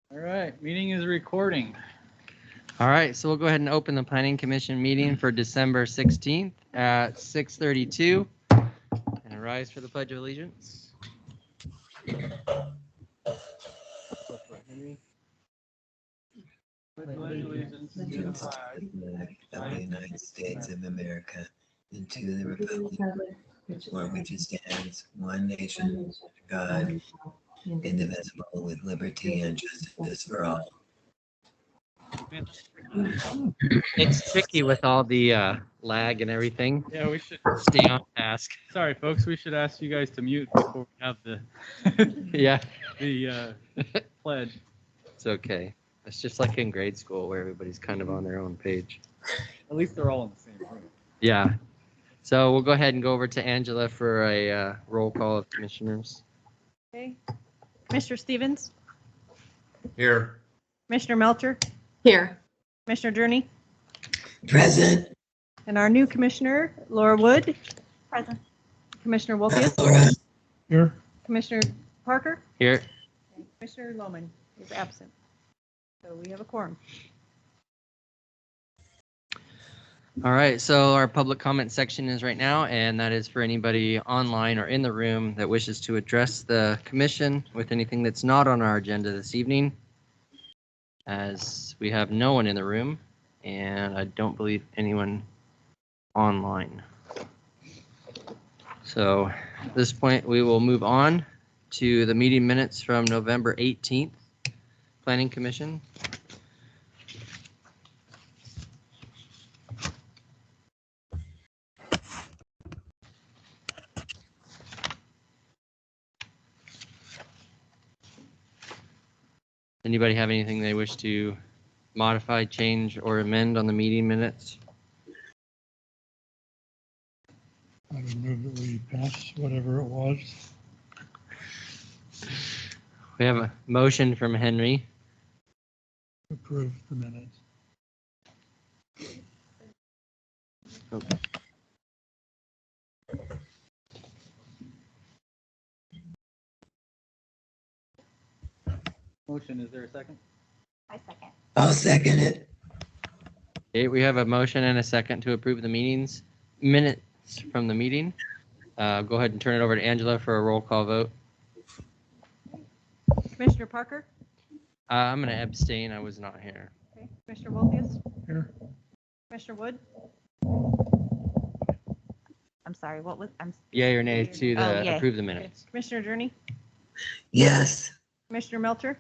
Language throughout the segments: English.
All right, meeting is recording. All right, so we'll go ahead and open the Planning Commission meeting for December 16th at 6:32. And rise for the Pledge of Allegiance. Henry. Pledge allegiance to the flag of the United States of America and to the republic for which it stands, one nation, God, indivisible, with liberty and justice for all. It's tricky with all the lag and everything. Yeah, we should Stay on task. Sorry, folks. We should ask you guys to mute before we have the Yeah. the pledge. It's okay. It's just like in grade school where everybody's kind of on their own page. At least they're all in the same room. Yeah. So we'll go ahead and go over to Angela for a roll call of commissioners. Okay. Commissioner Stevens? Here. Commissioner Melcher? Here. Commissioner Journey? Present. And our new commissioner, Laura Wood? Present. Commissioner Wolfius? Laura. Here. Commissioner Parker? Here. And Commissioner Lohman is absent. So we have a quorum. All right, so our public comment section is right now, and that is for anybody online or in the room that wishes to address the commission with anything that's not on our agenda this evening, as we have no one in the room, and I don't believe anyone online. So at this point, we will move on to the meeting minutes from November 18th, Planning Commission. Anybody have anything they wish to modify, change, or amend on the meeting minutes? I would move that we pass whatever it was. We have a motion from Henry. Approve the minutes. Okay. Motion. Is there a second? I second. I'll second it. Okay, we have a motion and a second to approve the minutes from the meeting. Go ahead and turn it over to Angela for a roll call vote. Commissioner Parker? I'm going to abstain. I was not here. Okay. Commissioner Wolfius? Here. Commissioner Wood? I'm sorry, what was, Yay or nay to Oh, yay. approve the Okay. minutes? Commissioner Journey? Yes. Commissioner Melcher?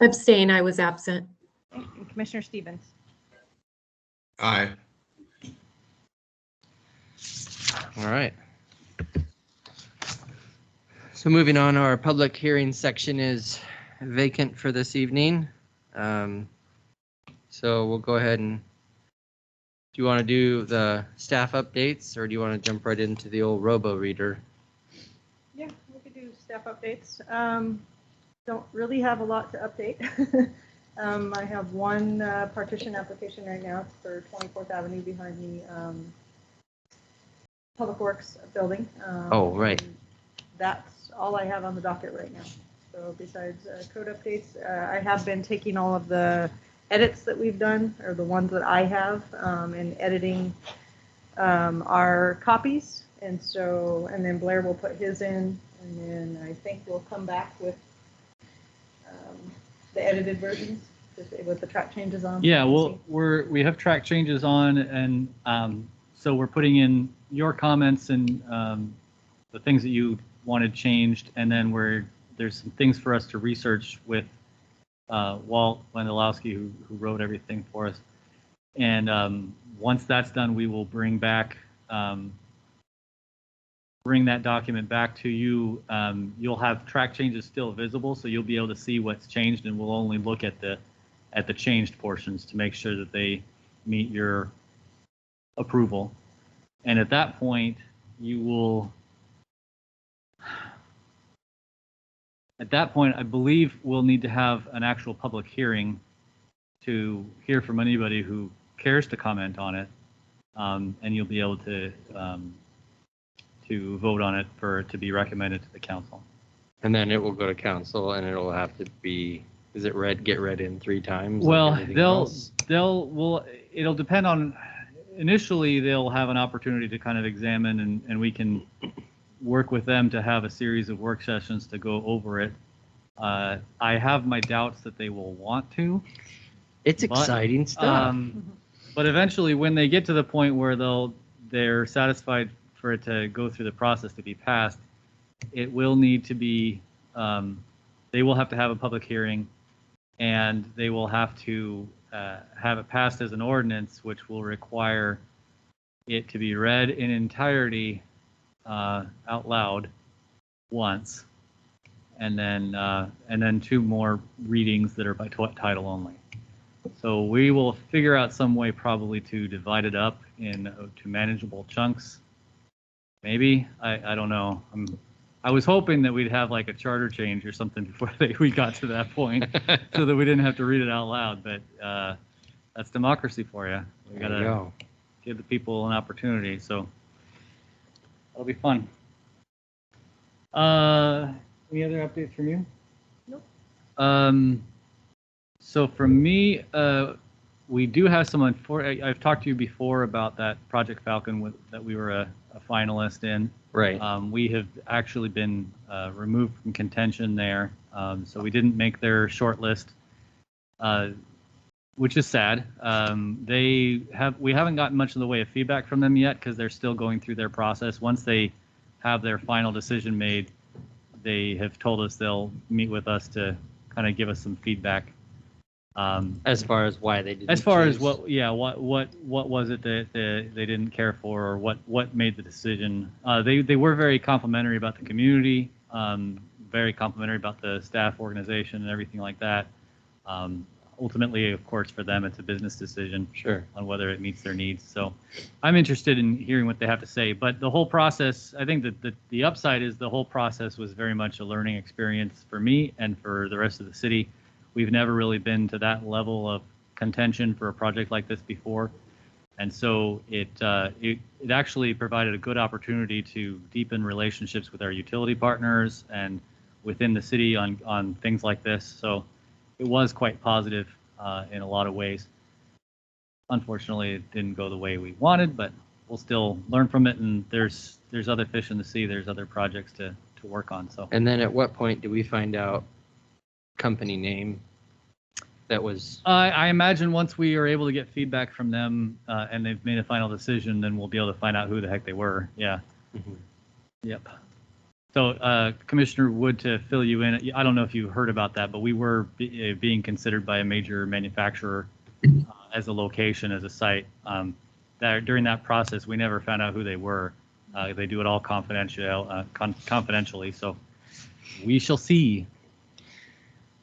abstain, I was absent. Okay. And Commissioner Stevens? Aye. All right. So moving on, our public hearing section is vacant for this evening. So we'll go ahead and, do you want to do the staff updates or do you want to jump right into the old robo reader? Yeah, we could do staff updates. Don't really have a lot to update. I have one partition application right now. It's for 24th Avenue behind the Public Works building. Oh, right. and That's all I have on the docket right now. So besides code updates, I have been taking all of the edits that we've done, or the ones that I have, and editing our copies. And then Blair will put his in, and then I think we'll come back with the edited versions, just with the track changes on. Yeah, well, we have track changes on, and so we're putting in your comments and the things that you wanted changed, and then there's some things for us to research with Walt Wendolowski, who wrote everything for us. And once that's done, we will bring that document back to you. You'll have track changes still visible, so you'll be able to see what's changed, and we'll only look at the changed portions to make sure that they meet your approval. And at that point, I believe we'll need to have an actual public hearing to hear from anybody who cares to comment on it, and you'll be able to vote on it to be recommended to the council. And then it will go to council and it'll have to be Is it get read in 3 times? like Well, everything else? it'll depend on, initially they'll have an opportunity to kind of examine and we can work with them to have a series of work sessions to go over it. I have my doubts that they will want to. It's but, exciting stuff. But eventually when they get to the point where they're satisfied for it to go through the process to be passed, it will need to be, they will have to have a public hearing, and they will have to have it passed as an ordinance, which will require it to be read in entirety out loud once, and then 2 more readings that are by title only. So we will figure out some way probably to divide it up into manageable chunks. Maybe, I don't know. I was hoping that we'd have like a charter change or something before we got to that point, so that we didn't have to read it out loud. But that's democracy for you. We There you gotta go. give the people an opportunity. So that'll be fun. Any other updates from you? Nope. So from me, we do have some. I've talked to you before about that Project Falcon that we were a finalist in. Right. We have actually been removed from contention there, so we didn't make their short list, which is sad. We haven't gotten much in the way of feedback from them yet because they're still going through their process. Once they have their final decision made, they have told us they'll meet with us to kind of give us some feedback. As far as why they didn't As far as choose. what was it that they didn't care for, or what made the decision? They were very complimentary about the community, very complimentary about the staff organization and everything like that. Ultimately, of course, for them, it's a business decision Sure. on whether it meets their needs. So I'm interested in hearing what they have to say. But the whole process, I think that the upside is the whole process was very much a learning experience for me and for the rest of the city. We've never really been to that level of contention for a project like this before. And so it actually provided a good opportunity to deepen relationships with our utility partners and within the city on things like this. So it was quite positive in a lot of ways. Unfortunately, it didn't go the way we wanted, but we'll still learn from it. And there's other fish in the sea. There's other projects to work on. So. And then at what point do we find out company name that was? I imagine once we are able to get feedback from them and they've made a final decision, then we'll be able to find out who the heck they were. Yeah. Mhm. Yep. So Commissioner Wood, to fill you in, I don't know if you heard about that, but we were being considered by a major manufacturer as a location, as a site. During that process, we never found out who they were. They do it all confidentially, so we shall see.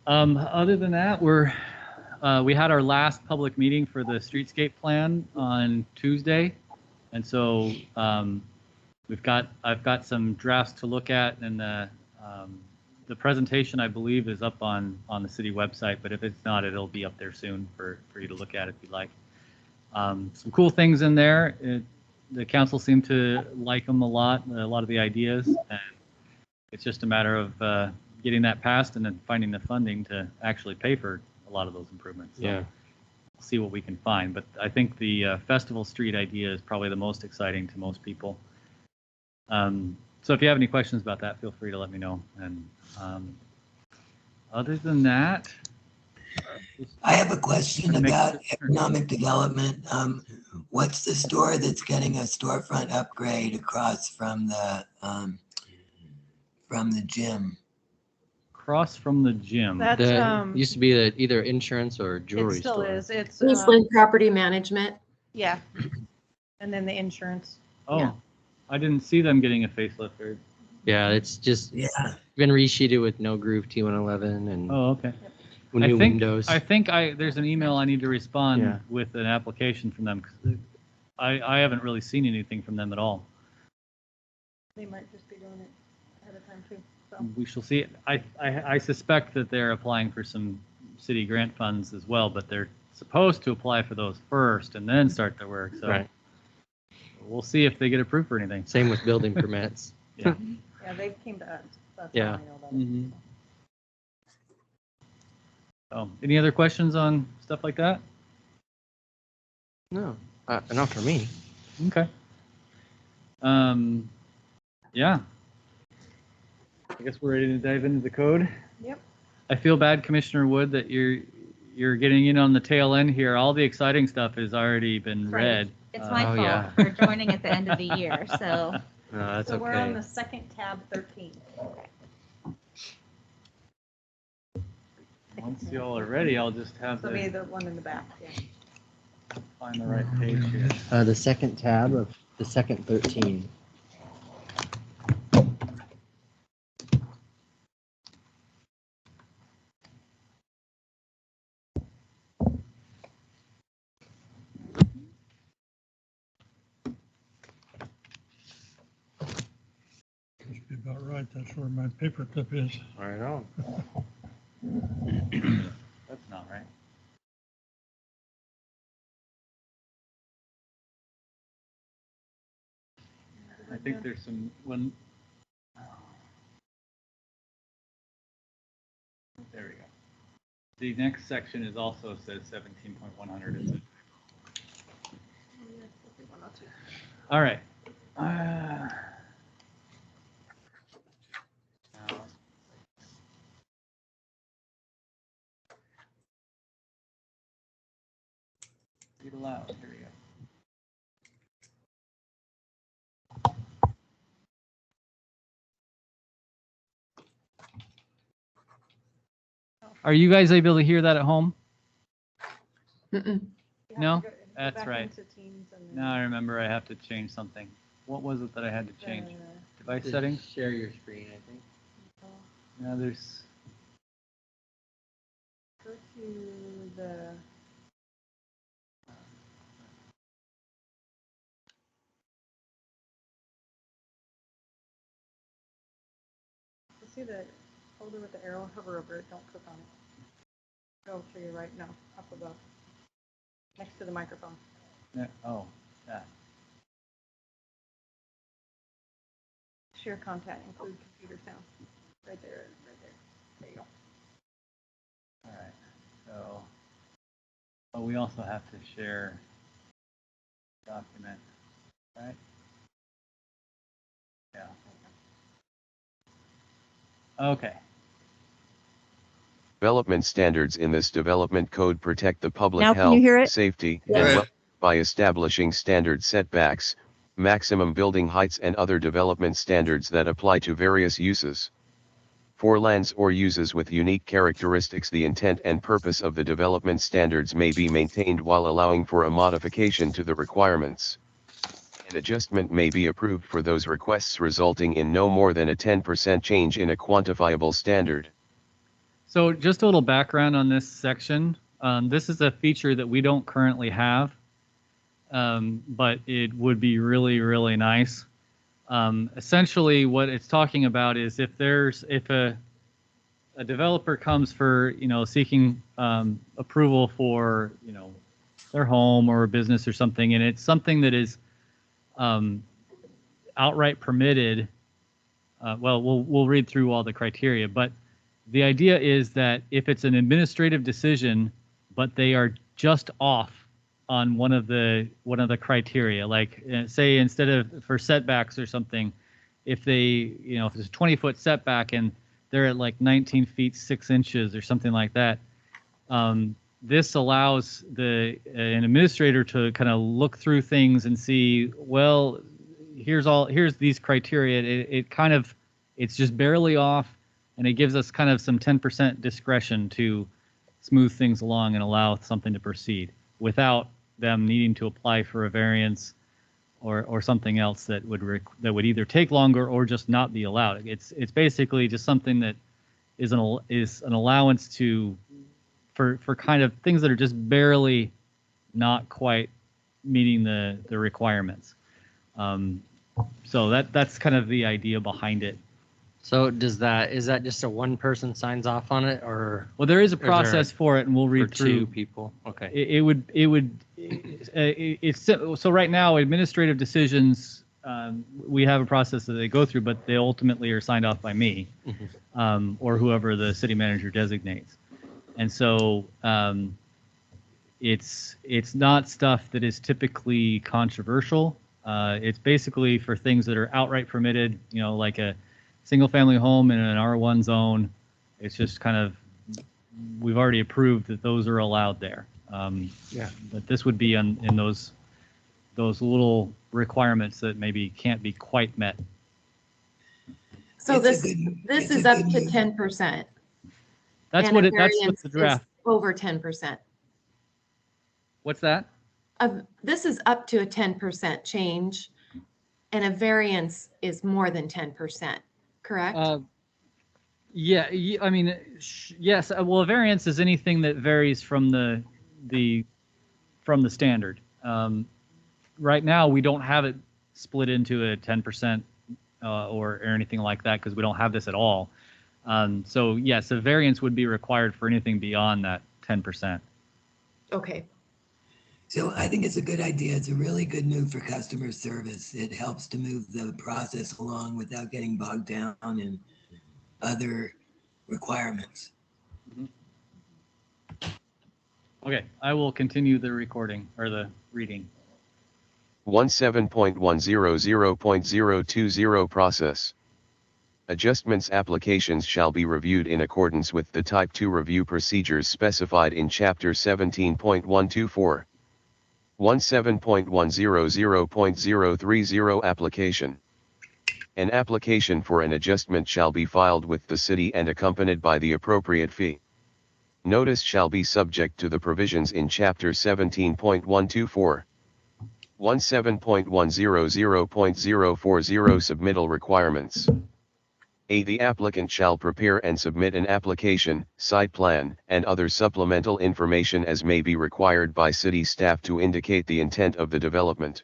Other than that, we had our last public meeting for the streetscape plan on Tuesday, and so I've got some drafts to look at, and the presentation I believe is up on the city website, but if it's not, it'll be up there soon for you to look at if you'd like. Some cool things in there. The council seemed to like them a lot of the ideas, and it's just a matter of getting that passed and then finding the funding to actually pay for a lot of those improvements. So Yeah. we'll see what we can find. But I think the Festival Street idea is probably the most exciting to most people. So if you have any questions about that, feel free to let me know. And other than that, I have a question about Sure. economic development. What's the store that's getting a storefront upgrade across from the gym? Across from the gym. That's, That used to be either insurance or it jewelry still store. is. It's, Eastland Property Management. yeah. And then the insurance. Oh, yeah. I didn't see them getting a facelift. Yeah, it's just Yeah. been resheeted with no groove T111 and Oh, okay. new windows. I think there's an email I need to respond Yeah. with an application from them. 'Cause I haven't really seen anything from them at all. They might just be doing it ahead of time too. So We shall see. I suspect that they're applying for some city grant funds as well, but they're supposed to apply for those first and then start their work. So Right. we'll see if they get approved for anything. Same with building permits. Yeah. yeah, they came to us. That's Yeah. how I know about it. Mhm. Any other questions on stuff like that? No, not for me. Okay. Yeah. I guess we're ready to dive into the code. Yep. I feel bad, Commissioner Wood, that you're getting in on the tail end here. All the exciting stuff has already been That's right. read. It's my Oh, fault yeah. for joining at the end of the year, so. No, that's So we're on okay. the second tab, 13. Once you all are ready, I'll just have So be to the one in the back, yeah. find the right page here. The second tab of the second 13. Must be about right. That's where my paper clip is. Right on. That's not right. I think there's some one. There we go. The next section is also says 17.100. Is it? All right. Now, read aloud. Here we go. Are you guys able to hear that at home? Mm-mm. You have No? to go That's back right. into Teams and then, Now I remember I have to change something. What was it that I had to change? Device Just settings? Share your screen, I think. Now there's. Go to the. You see the folder with the arrow, hover over it, don't click on it. Go to your right, no, up above. Next to the microphone. Oh, that. Share content, include computer sound. Right there, right there. There you go. All right. So, oh, we also have to share document, right? Yeah. Okay. Development standards in this development code protect the public Now can health, you hear it? safety, Yeah. and welfare by establishing standard setbacks, maximum building heights and other development standards that apply to various uses. For lands or uses with unique characteristics, the intent and purpose of the development standards may be maintained while allowing for a modification to the requirements. An adjustment may be approved for those requests resulting in no more than a 10% change in a quantifiable standard. So just a little background on this section. This is a feature that we don't currently have, but it would be really, really nice. Essentially, what it's talking about is if a developer comes for, seeking approval for, their home or a business or something, and it's something that is outright permitted. Well, we'll read through all the criteria, but the idea is that if it's an administrative decision, but they are just off on one of the criteria, like say instead of for setbacks or something, if they, if there's a 20-foot setback and they're at like 19 feet 6 inches or something like that, this allows an administrator to kind of look through things and see, well, here's these criteria. It's just barely off, and it gives us kind of some 10% discretion to smooth things along and allow something to proceed without them needing to apply for a variance or something else that would either take longer or just not be allowed. It's basically just something that is an allowance for kind of things that are just barely not quite meeting the requirements. So that's kind of the idea behind it. So is that just a one person signs off on it, or Well, there is a there process for it, and we'll for read through. two people? Okay. It's so right now administrative decisions, we have a process that they go through, but they ultimately are signed off by me, or whoever the city manager designates. And so it's not stuff that is typically controversial. It's basically for things that are outright permitted, you know, like a single-family home in an R1 zone. It's just kind of, we've already approved that those are allowed there. Yeah. But this would be in those little requirements that maybe can't be quite met. So It's this it's is a up good to move. 10%. That's and what a that's what variance the is draft. over 10%. What's that? This is up to a 10% change, and a variance is more than 10%, correct? Yeah, I mean, yes. Well, a variance is anything that varies from the standard. Right now, we don't have it split into a 10% or anything like that because we don't have this at all. So yes, a variance would be required for anything beyond that 10%. Okay. So I think it's a good idea. It's a really good move for customer service. It helps to move the process along without getting bogged down in other requirements. Okay, I will continue the recording or the reading. 17.100.020 Process. Adjustments applications shall be reviewed in accordance with the Type 2 review procedures specified in Chapter 17.124. 17.100.030 Application. An application for an adjustment shall be filed with the city and accompanied by the appropriate fee. Notice shall be subject to the provisions in Chapter 17.124. 17.100.040 Submittal Requirements. The applicant shall prepare and submit an application, site plan, and other supplemental information as may be required by city staff to indicate the intent of the development.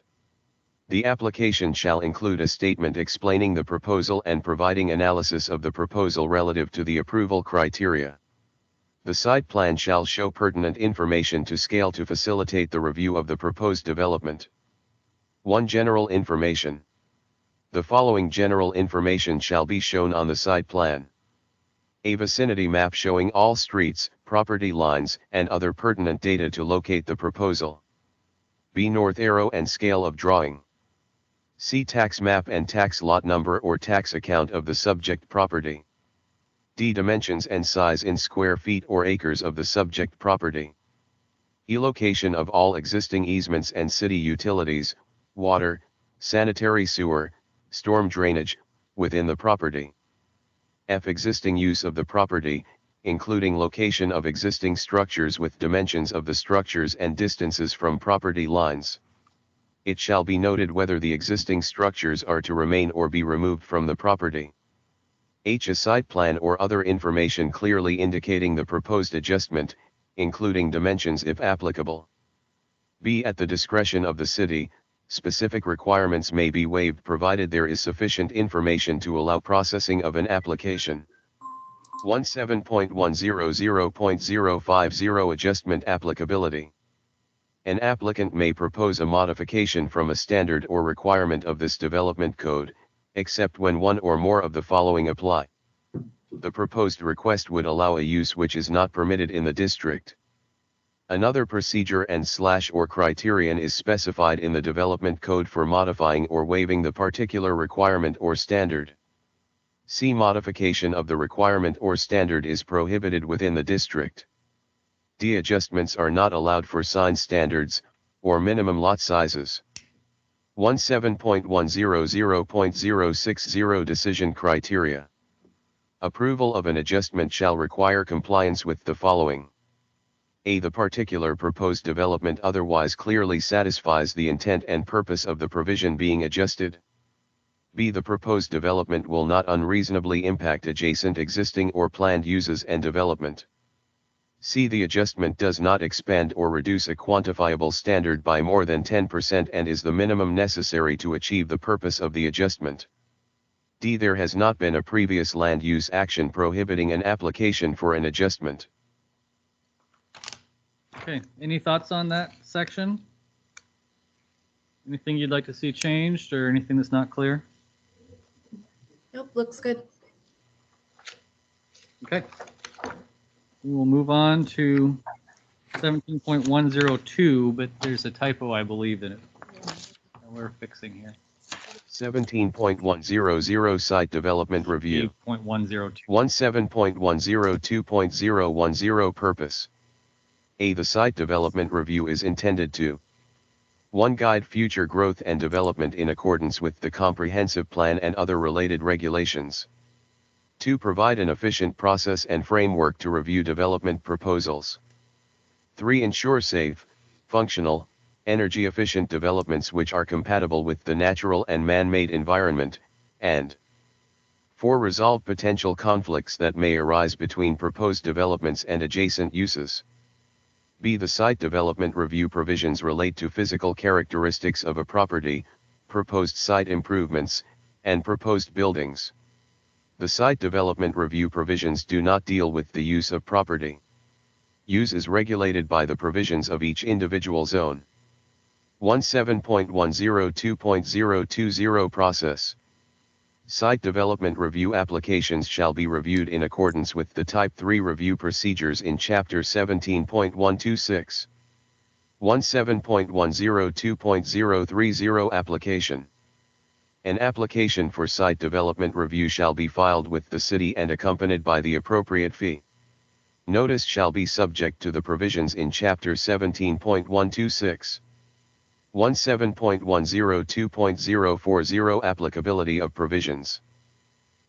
The application shall include a statement explaining the proposal and providing analysis of the proposal relative to the approval criteria. The site plan shall show pertinent information to scale to facilitate the review of the proposed development. 1. General information. The following general information shall be shown on the site plan. A vicinity map showing all streets, property lines, and other pertinent data to locate the proposal. B. North arrow and scale of drawing. C. Tax map and tax lot number or tax account of the subject property. D. Dimensions and size in square feet or acres of the subject property. E. Location of all existing easements and city utilities, water, sanitary sewer, storm drainage, within the property. F. Existing use of the property, including location of existing structures with dimensions of the structures and distances from property lines. It shall be noted whether the existing structures are to remain or be removed from the property. H. A site plan or other information clearly indicating the proposed adjustment, including dimensions if applicable. B. At the discretion of the city, specific requirements may be waived provided there is sufficient information to allow processing of an application. 17.100.050 Adjustment Applicability. An applicant may propose a modification from a standard or requirement of this development code, except when one or more of the following apply. The proposed request would allow a use which is not permitted in the district. Another procedure and/or criterion is specified in the development code for modifying or waiving the particular requirement or standard. C. Modification of the requirement or standard is prohibited within the district. D. Adjustments are not allowed for sign standards, or minimum lot sizes. 17.100.060 Decision Criteria. Approval of an adjustment shall require compliance with the following. A. The particular proposed development otherwise clearly satisfies the intent and purpose of the provision being adjusted. B. The proposed development will not unreasonably impact adjacent existing or planned uses and development. C. The adjustment does not expand or reduce a quantifiable standard by more than 10% and is the minimum necessary to achieve the purpose of the adjustment. D. There has not been a previous land use action prohibiting an application for an adjustment. Okay, any thoughts on that section? Anything you'd like to see changed or anything that's not clear? Nope, looks good. Okay. We will move on to 17.102, but there's a typo, I believe, in it. That we're fixing here. 17.100 Site Development Review. 17.102. 17.102.010 Purpose. A. The site development review is intended to 1. Guide future growth and development in accordance with the comprehensive plan and other related regulations. 2. Provide an efficient process and framework to review development proposals. 3. Ensure safe, functional, energy-efficient developments which are compatible with the natural and man-made environment, and 4. Resolve potential conflicts that may arise between proposed developments and adjacent uses. B. The site development review provisions relate to physical characteristics of a property, proposed site improvements, and proposed buildings. The site development review provisions do not deal with the use of property. Use is regulated by the provisions of each individual zone. 17.102.020 Process. Site development review applications shall be reviewed in accordance with the Type 3 review procedures in Chapter 17.126. 17.102.030 Application. An application for site development review shall be filed with the city and accompanied by the appropriate fee. Notice shall be subject to the provisions in Chapter 17.126. 17.102.040 Applicability of provisions.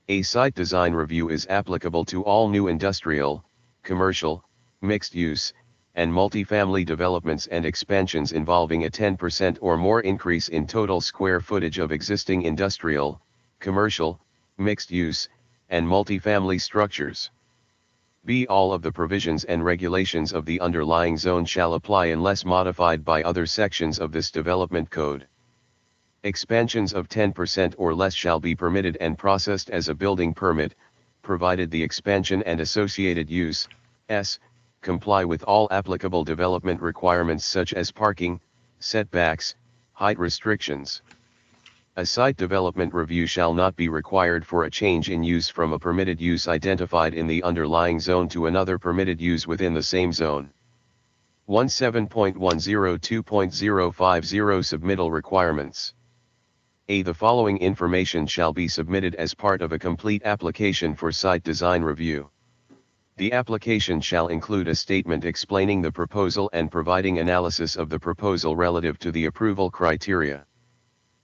A site design review is applicable to all new industrial, commercial, mixed-use, and multifamily developments and expansions involving a 10% or more increase in total square footage of existing industrial, commercial, mixed-use, and multifamily structures. B. All of the provisions and regulations of the underlying zone shall apply unless modified by other sections of this development code. Expansions of 10% or less shall be permitted and processed as a building permit, provided the expansion and associated use, comply with all applicable development requirements such as parking, setbacks, height restrictions. A site development review shall not be required for a change in use from a permitted use identified in the underlying zone to another permitted use within the same zone. 17.102.050 Submittal Requirements. A. The following information shall be submitted as part of a complete application for site design review. The application shall include a statement explaining the proposal and providing analysis of the proposal relative to the approval criteria.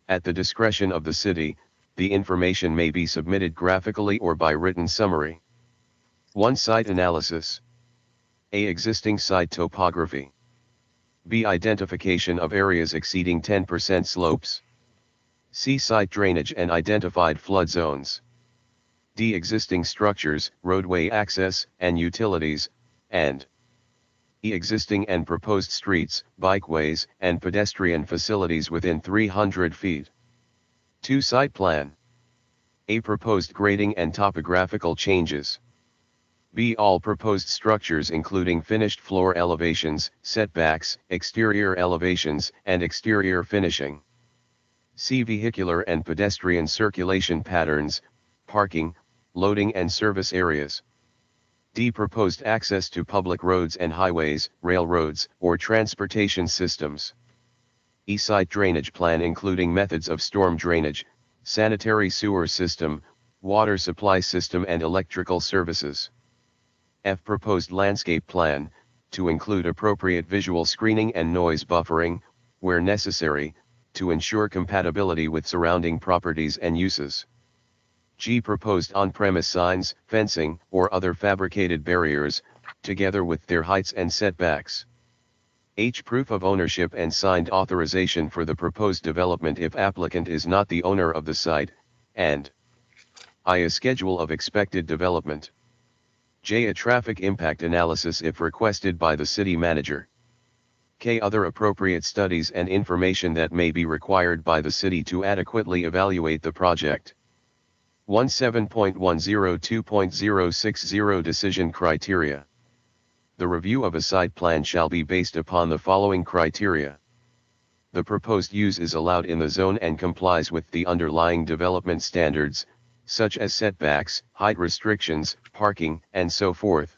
At the discretion of the city, the information may be submitted graphically or by written summary. 1. Site analysis. A. Existing site topography. B. Identification of areas exceeding 10% slopes. C. Site drainage and identified flood zones. D. Existing structures, roadway access, and utilities, and E. Existing and proposed streets, bikeways, and pedestrian facilities within 300 feet. 2. Site plan. A. Proposed grading and topographical changes. B. All proposed structures including finished floor elevations, setbacks, exterior elevations, and exterior finishing. C. Vehicular and pedestrian circulation patterns, parking, loading and service areas. D. Proposed access to public roads and highways, railroads, or transportation systems. E. Site drainage plan including methods of storm drainage, sanitary sewer system, water supply system and electrical services. F. Proposed landscape plan, to include appropriate visual screening and noise buffering, where necessary, to ensure compatibility with surrounding properties and uses. G. Proposed on-premise signs, fencing, or other fabricated barriers, together with their heights and setbacks. H. Proof of ownership and signed authorization for the proposed development if applicant is not the owner of the site, and I. A schedule of expected development. J. A traffic impact analysis if requested by the city manager. K. Other appropriate studies and information that may be required by the city to adequately evaluate the project. 17.102.060 Decision Criteria. The review of a site plan shall be based upon the following criteria. The proposed use is allowed in the zone and complies with the underlying development standards, such as setbacks, height restrictions, parking, and so forth.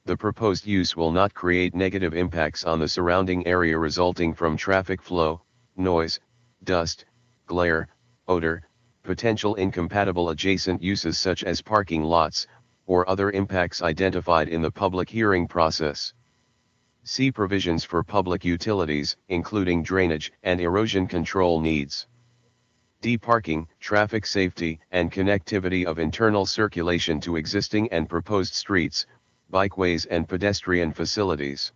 the proposed use will not create negative impacts on the surrounding area resulting from traffic flow, noise, dust, glare, odor, potential incompatible adjacent uses such as parking lots, or other impacts identified in the public hearing process. See provisions for public utilities, including drainage and erosion control needs. D. Parking, traffic safety, and connectivity of internal circulation to existing and proposed streets, bikeways and pedestrian facilities.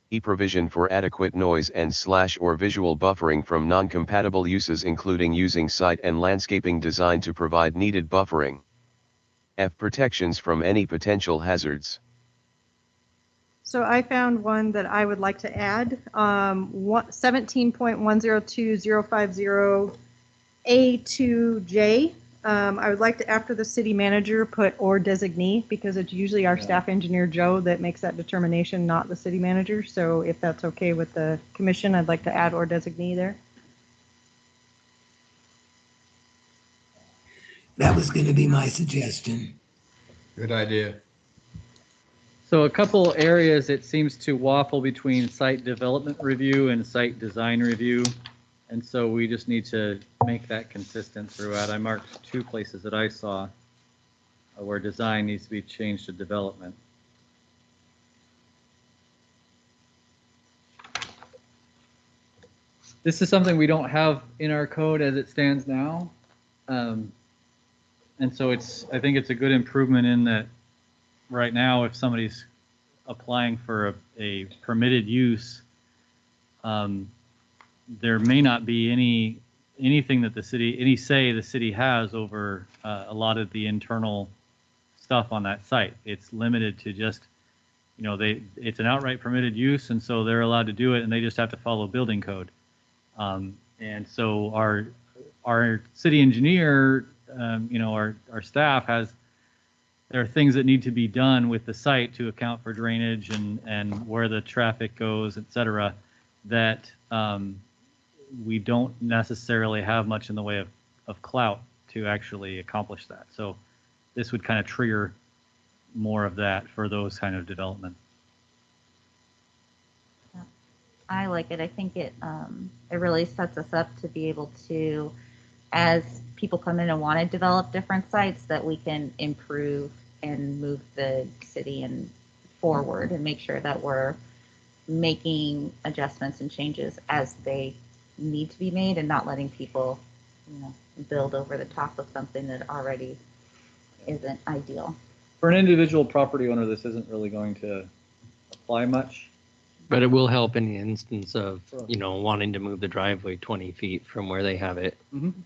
E. Provision for adequate noise and or visual buffering from non-compatible uses, including using site and landscaping design to provide needed buffering. F. Protections from any potential hazards. So I found one that I would like to add, 17.102050A2J. I would like to, after the city manager, put or designee, because it's usually our staff engineer, Joe, that makes that determination, not the city manager. So if that's okay with the commission, I'd like to add or designee there. That was going to be my suggestion. Good idea. So a couple areas it seems to waffle between site development review and site design review. And so we just need to make that consistent throughout. I marked 2 places that I saw where design needs to be changed to development. This is something we don't have in our code as it stands now. And so I think it's a good improvement in that right now, if somebody's applying for a permitted use, there may not be anything that the city has over a lot of the internal stuff on that site. It's limited to just, it's an outright permitted use, and so they're allowed to do it, and they just have to follow building code. And so our city engineer, our staff there are things that need to be done with the site to account for drainage and where the traffic goes, et cetera, that we don't necessarily have much in the way of clout to actually accomplish that. So this would kind of trigger more of that for those kind of development. I like it. I think it really sets us up to be able to, as people come in and want to develop different sites, that we can improve and move the city forward and make sure that we're making adjustments and changes as they need to be made, and not letting people, build over the top of something that already isn't ideal. For an individual property owner, this isn't really going to apply much. But it will help in the instance of, wanting to move the driveway 20 feet from where they have it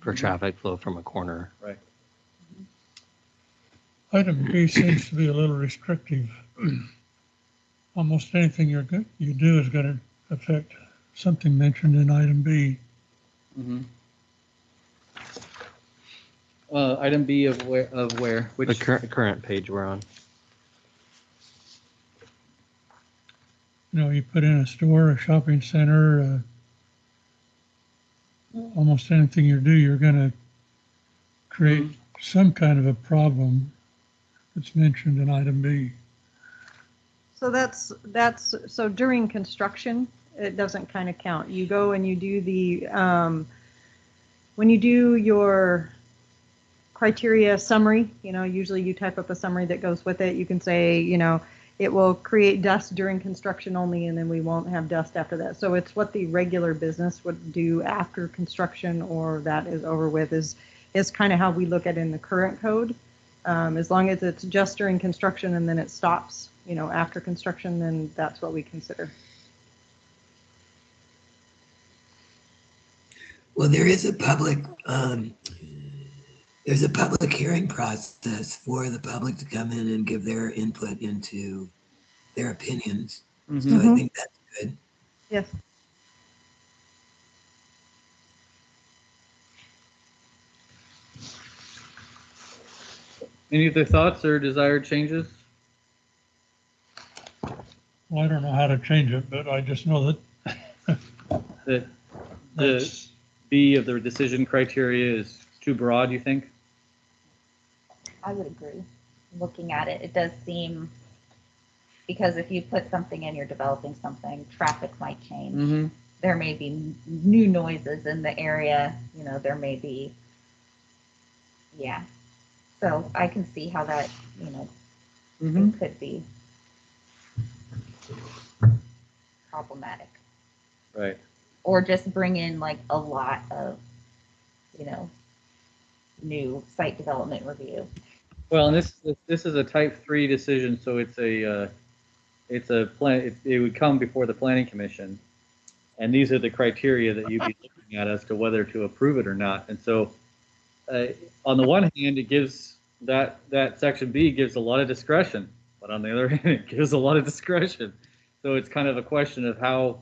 for traffic flow from a corner. Right. Item B seems to be a little restrictive. Almost anything you do is going to affect something mentioned in item B. Item B of where? Which? The current page we're on. You put in a store, a shopping center, almost anything you do, you're going to create some kind of a problem that's mentioned in item B. So so during construction, it doesn't kind of count. You go and you do when you do your criteria summary, usually you type up a summary that goes with it. You can say, it will create dust during construction only, and then we won't have dust after that. So it's what the regular business would do after construction, or that is over with, is kind of how we look at it in the current code. As long as it's just during construction and then it stops, after construction, then that's what we consider. Well, there's a public hearing process for the public to come in and give their input into their opinions. So I think that's good. Yes. Any other thoughts or desired changes? Well, I don't know how to change it, but I just know that The B of the decision criteria is too broad, you think? I would agree. Looking at it, it does seem Because if you put something in, you're developing something, traffic might change. Mm-hmm. There may be new noises in the area, you know, there may be, yeah. So I can see how that, you know, it could be problematic. Right. Or just bring in like a lot of, you know, new site development review. Well, and this is a type 3 decision, so it's a plan. It would come before the planning commission, and these are the criteria that you'd be looking at as to whether to approve it or not. And so, on the one hand, it gives that section B gives a lot of discretion, but on the other hand, it gives a lot of discretion. So it's kind of a question of how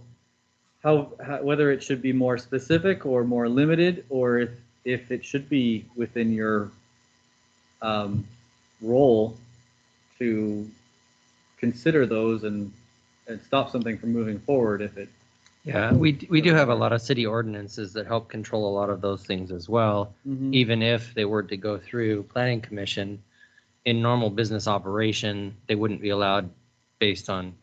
whether it should be more specific or more limited, or if it should be within your role to consider those and stop something from moving forward if it. Yeah, we do have a lot of city ordinances that help control a lot of those things as well. Mhm. Even if they were to go through planning commission, in normal business operation, they wouldn't be allowed based on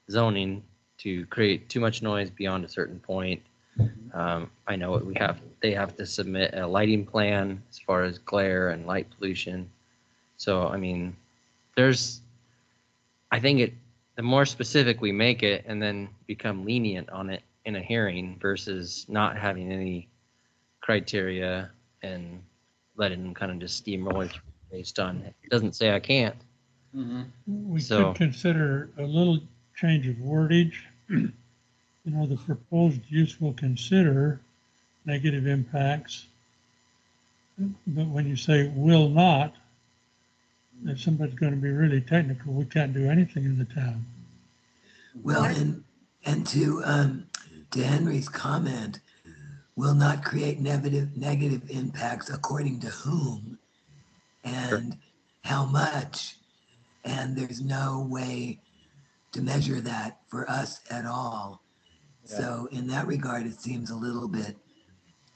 zoning to create too much noise beyond a certain point. I know they have to submit a lighting plan as far as glare and light pollution. So, I mean, I think the more specific we make it and then become lenient on it in a hearing versus not having any criteria and letting them kind of just steamroll based on it doesn't say I can't. We So- could consider a little change of wordage. You know, the proposed use will consider negative impacts. But when you say will not, if somebody's going to be really technical, we can't do anything in the town. Well, and to Henry's comment, will not create negative impacts according to whom and how much. And there's no way to measure that for us at all. Yeah. So in that regard, it seems a little bit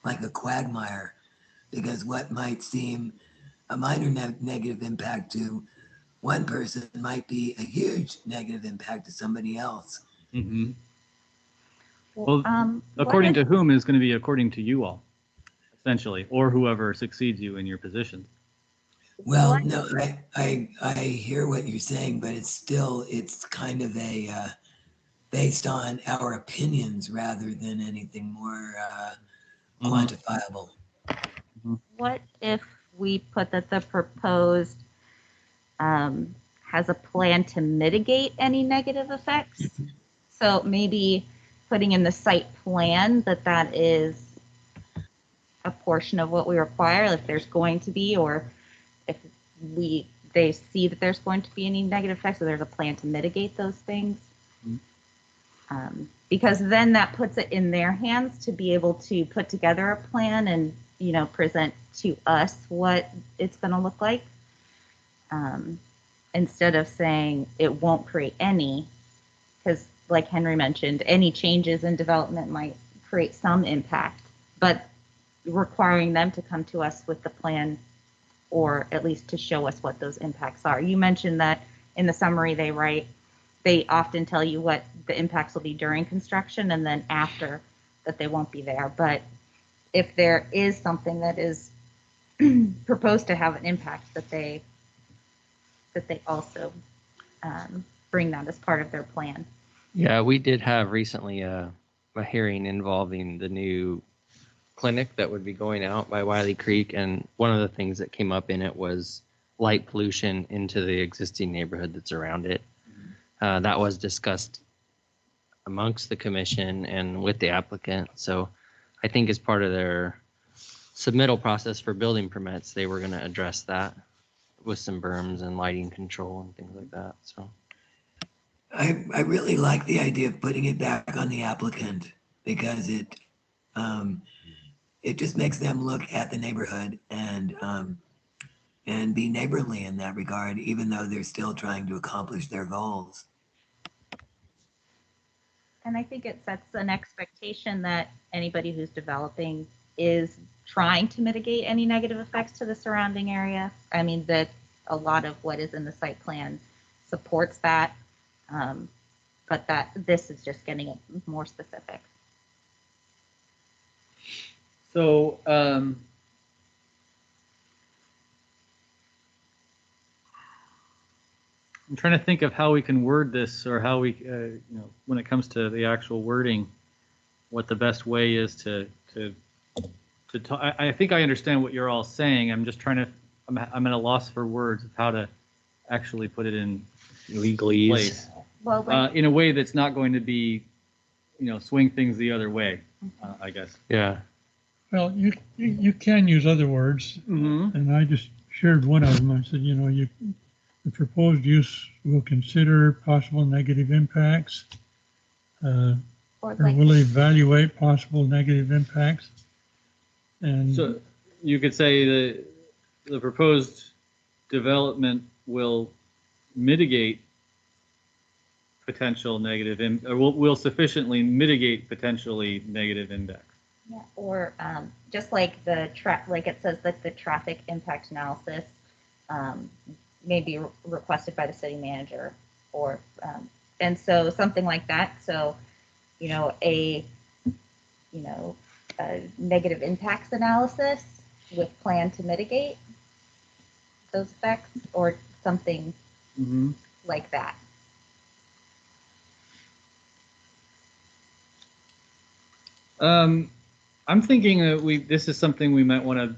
like a quagmire, because what might seem a minor negative impact to one person might be a huge negative impact to somebody else. Mm-hmm. Well, What according if- to whom is going to be according to you all, essentially, or whoever succeeds you in your position. Well, What- no, I hear what you're saying, but it's kind of a based on our opinions rather than anything more quantifiable. What if we put that the proposed has a plan to mitigate any negative effects? So maybe putting in the site plan that is a portion of what we require, if there's going to be, or if they see that there's going to be any negative effects, so there's a plan to mitigate those things. Because then that puts it in their hands to be able to put together a plan and, you know, present to us what it's going to look like. Instead of saying it won't create any, because like Henry mentioned, any changes in development might create some impact, but requiring them to come to us with the plan, or at least to show us what those impacts are. You mentioned that in the summary they often tell you what the impacts will be during construction and then after that they won't be there. But if there is something that is proposed to have an impact, that they also bring that as part of their plan. Yeah, we did have recently a hearing involving the new clinic that would be going out by Wiley Creek, and one of the things that came up in it was light pollution into the existing neighborhood that's around it. That was discussed amongst the commission and with the applicant. So I think as part of their submittal process for building permits, they were going to address that with some berms and lighting control and things like that. So I really like the idea of putting it back on the applicant, because it just makes them look at the neighborhood and be neighborly in that regard, even though they're still trying to accomplish their goals. And I think it sets an expectation that anybody who's developing is trying to mitigate any negative effects to the surrounding area. I mean, that a lot of what is in the site plan supports that. But this is just getting it more specific. So, I'm trying to think of how we can word this, or how we, when it comes to the actual wording, what the best way is to talk. I think I understand what you're all saying. I'm just trying to, I'm at a loss for words of how to actually put it in Legalese. place Well, in a way that's not going to be, swing things the other way, I guess. Yeah. Well, you can use other words, Mm-hmm. and I just shared one of them. I said, the proposed use will consider possible negative impacts, or or like, will evaluate possible negative impacts. And So you could say the proposed development will mitigate potential negative, or will sufficiently mitigate potentially negative impacts. yeah, or just like like it says that the traffic impact analysis may be requested by the city manager, or and so something like that. So, a negative impacts analysis with plan to mitigate those effects, or something Mm-hmm. like that. I'm thinking that this is something we might want to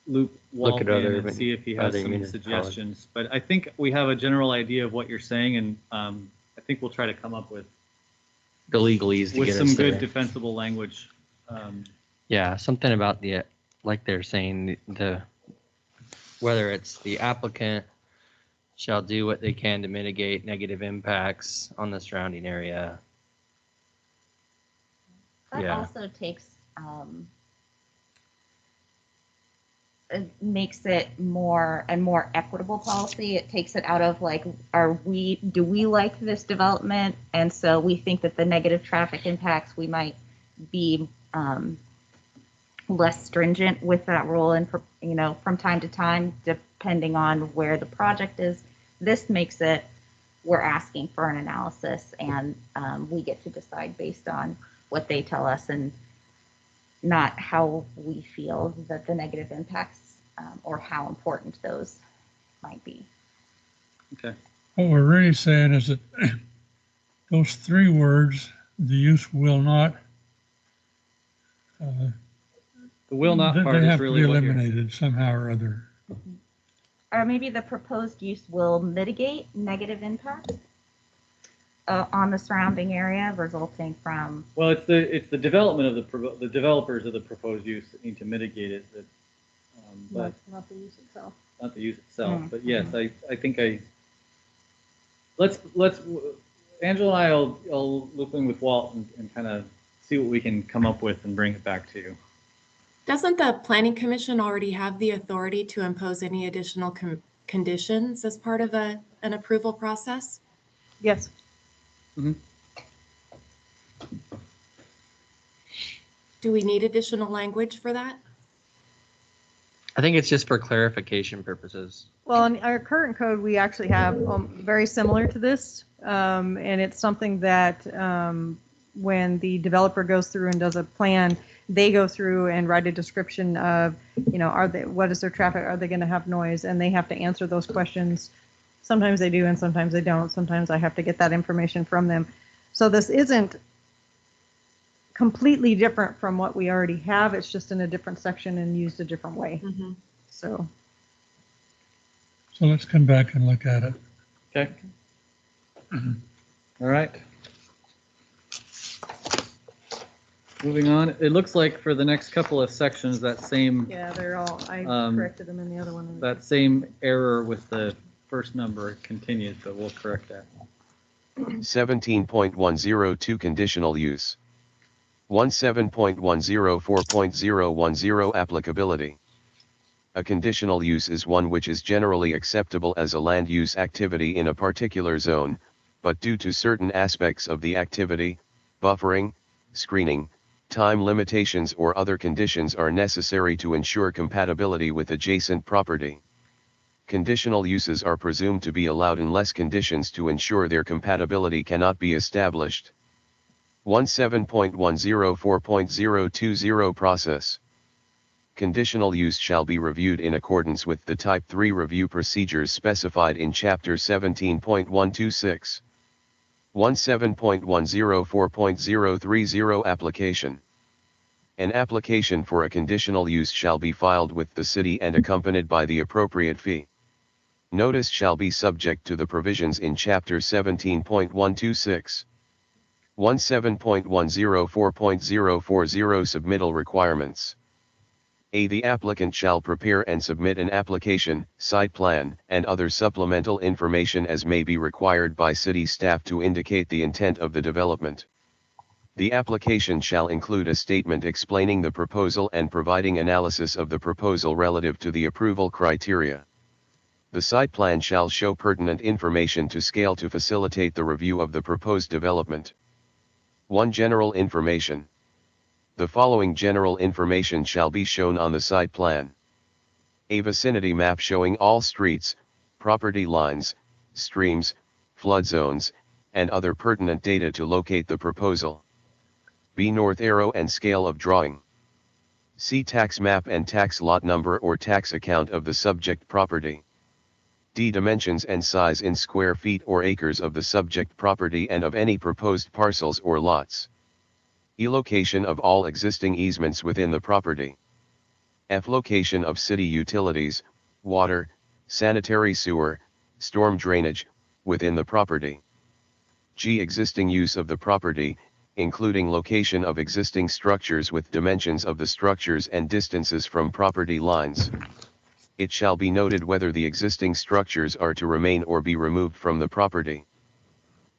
loop Look at Walt in other and see if he has other some municipalities. suggestions. But I think we have a general idea of what you're saying, and I think we'll try to come up with The legalese to with get some us good there. defensible language. Yeah, something about like they're saying, whether it's the applicant shall do what they can to mitigate negative impacts on the surrounding area. That Yeah. also takes it makes it more equitable policy. It takes it out of like, do we like this development? And so we think that the negative traffic impacts, we might be less stringent with that rule, and from time to time, depending on where the project is. This makes it, we're asking for an analysis, and we get to decide based on what they tell us, and not how we feel that the negative impacts or how important those might be. Okay. what we're really saying is that those three words, the use will not, The will not they part have is to really be what you're. eliminated somehow or other. Or maybe the proposed use will mitigate negative impacts on the surrounding area resulting from. Well, it's the development of the developers of the proposed use that need to mitigate it. But Not the use itself. not the use itself. Mm. But yes, I think let's Angela and I'll loop in with Walt and kind of see what we can come up with and bring it back to you. Doesn't the Planning Commission already have the authority to impose any additional conditions as part of an approval process? Yes. Mm-hmm. Do we need additional language for that? I think it's just for clarification purposes. Well, in our current code, we actually have very similar to this, and it's something that when the developer goes through and does a plan, they go through and write a description of, what is their traffic? Are they going to have noise? And they have to answer those questions. Sometimes they do, and sometimes they don't. Sometimes I have to get that information from them. So this isn't completely different from what we already have. It's just in a different section and used a different way. Mm-hmm. So. So let's come back and look at it. Okay. All right. Moving on. It looks like for the next couple of sections, that same Yeah, they're all, I corrected them in the other one. that same error with the first number continues, but we'll correct that. 17.102 Conditional Use. 17.104.010 Applicability. A conditional use is one which is generally acceptable as a land use activity in a particular zone, but due to certain aspects of the activity, buffering, screening, time limitations or other conditions are necessary to ensure compatibility with adjacent property. Conditional uses are presumed to be allowed unless conditions to ensure their compatibility cannot be established. 17.104.020 Process. Conditional use shall be reviewed in accordance with the Type 3 review procedures specified in Chapter 17.126. 17.104.030 Application. An application for a conditional use shall be filed with the city and accompanied by the appropriate fee. Notice shall be subject to the provisions in Chapter 17.126. 17.104.040 Submittal Requirements. The applicant shall prepare and submit an application, site plan, and other supplemental information as may be required by city staff to indicate the intent of the development. The application shall include a statement explaining the proposal and providing analysis of the proposal relative to the approval criteria. The site plan shall show pertinent information to scale to facilitate the review of the proposed development. 1. General information. The following general information shall be shown on the site plan. A vicinity map showing all streets, property lines, streams, flood zones, and other pertinent data to locate the proposal. B. North arrow and scale of drawing. C. Tax map and tax lot number or tax account of the subject property. D. Dimensions and size in square feet or acres of the subject property and of any proposed parcels or lots. E. Location of all existing easements within the property. F. Location of city utilities, water, sanitary sewer, storm drainage, within the property. G. Existing use of the property, including location of existing structures with dimensions of the structures and distances from property lines. It shall be noted whether the existing structures are to remain or be removed from the property.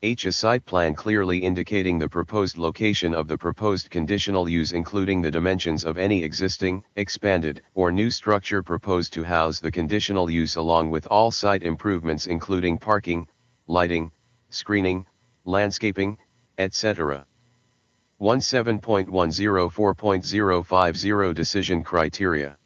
H. A site plan clearly indicating the proposed location of the proposed conditional use, including the dimensions of any existing, expanded, or new structure proposed to house the conditional use, along with all site improvements including parking, lighting, screening, landscaping, etc. 17.104.050 Decision Criteria.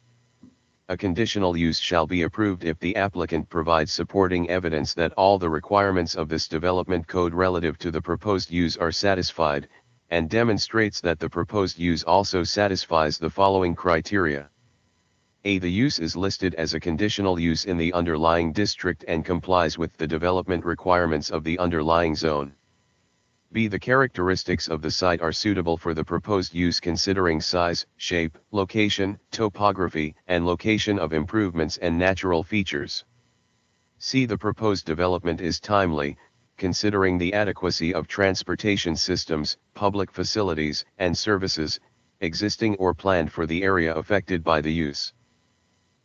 A conditional use shall be approved if the applicant provides supporting evidence that all the requirements of this development code relative to the proposed use are satisfied, and demonstrates that the proposed use also satisfies the following criteria. A. The use is listed as a conditional use in the underlying district and complies with the development requirements of the underlying zone. B. The characteristics of the site are suitable for the proposed use considering size, shape, location, topography, and location of improvements and natural features. C. The proposed development is timely, considering the adequacy of transportation systems, public facilities, and services, existing or planned for the area affected by the use.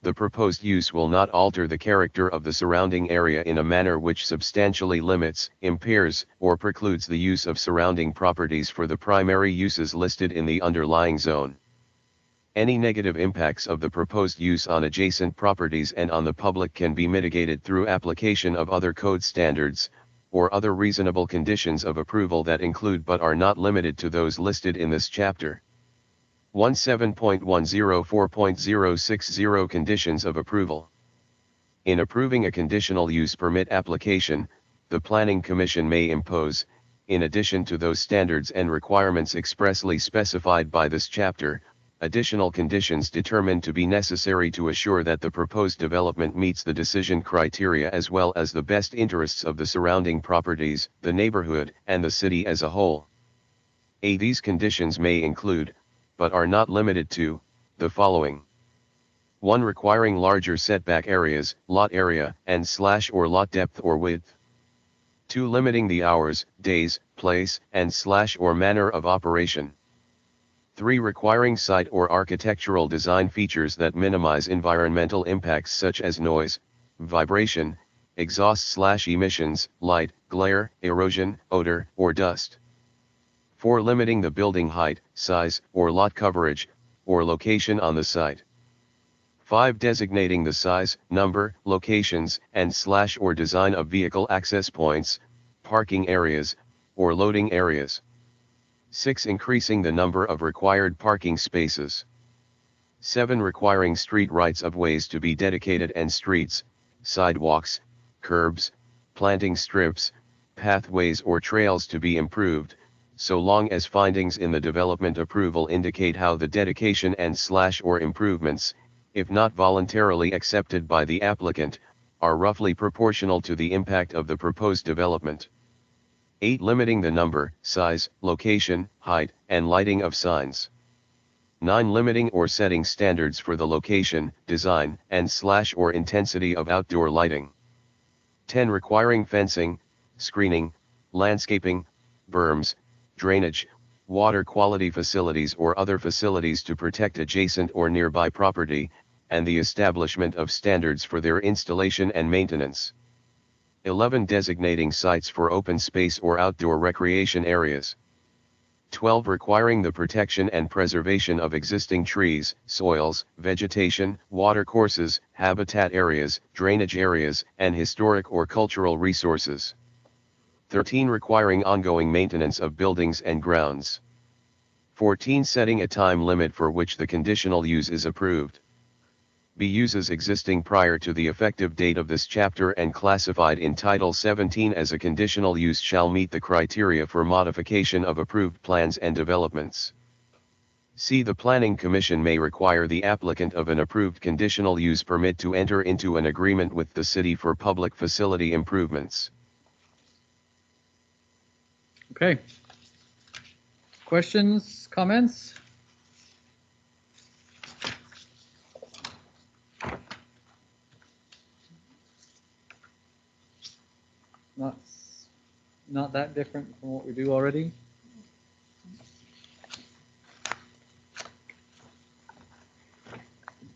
The proposed use will not alter the character of the surrounding area in a manner which substantially limits, impairs, or precludes the use of surrounding properties for the primary uses listed in the underlying zone. Any negative impacts of the proposed use on adjacent properties and on the public can be mitigated through application of other code standards, or other reasonable conditions of approval that include but are not limited to those listed in this chapter. 17.104.060 Conditions of Approval. In approving a conditional use permit application, the Planning Commission may impose, in addition to those standards and requirements expressly specified by this chapter, additional conditions determined to be necessary to assure that the proposed development meets the decision criteria as well as the best interests of the surrounding properties, the neighborhood, and the city as a whole. These conditions may include, but are not limited to, the following. 1. Requiring larger setback areas, lot area, and / or lot depth or width. 2. Limiting the hours, days, place, and / or manner of operation. 3. Requiring site or architectural design features that minimize environmental impacts such as noise, vibration, exhaust / emissions, light, glare, erosion, odor, or dust. 4. Limiting the building height, size, or lot coverage, or location on the site. 5. Designating the size, number, locations, and / or design of vehicle access points, parking areas, or loading areas. 6. Increasing the number of required parking spaces. 7. Requiring street rights of ways to be dedicated and streets, sidewalks, curbs, planting strips, pathways or trails to be improved, so long as findings in the development approval indicate how the dedication and/or improvements, if not voluntarily accepted by the applicant, are roughly proportional to the impact of the proposed development. 8. Limiting the number, size, location, height, and lighting of signs. 9. Limiting or setting standards for the location, design, and/or intensity of outdoor lighting. 10. Requiring fencing, screening, landscaping, berms, drainage, water quality facilities or other facilities to protect adjacent or nearby property, and the establishment of standards for their installation and maintenance. 11. Designating sites for open space or outdoor recreation areas. 12. Requiring the protection and preservation of existing trees, soils, vegetation, watercourses, habitat areas, drainage areas, and historic or cultural resources. 13. Requiring ongoing maintenance of buildings and grounds. 14. Setting a time limit for which the conditional use is approved. B. Uses existing prior to the effective date of this chapter and classified in Title 17 as a conditional use shall meet the criteria for modification of approved plans and developments. C. The Planning Commission may require the applicant of an approved conditional use permit to enter into an agreement with the city for public facility improvements. Okay. Questions, comments? Not that different from what we do already.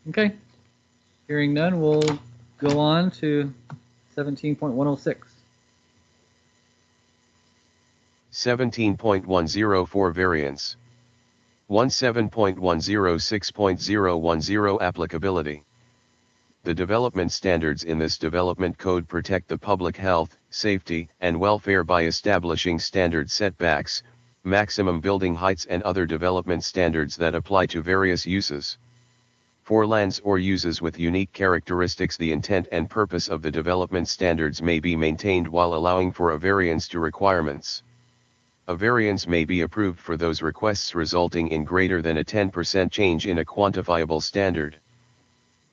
Okay. Hearing none, we'll go on to 17.106. 17.104 Variance. 17.106.010 Applicability. The development standards in this development code protect the public health, safety, and welfare by establishing standard setbacks, maximum building heights and other development standards that apply to various uses. For lands or uses with unique characteristics, the intent and purpose of the development standards may be maintained while allowing for a variance to requirements. A variance may be approved for those requests resulting in greater than a 10% change in a quantifiable standard.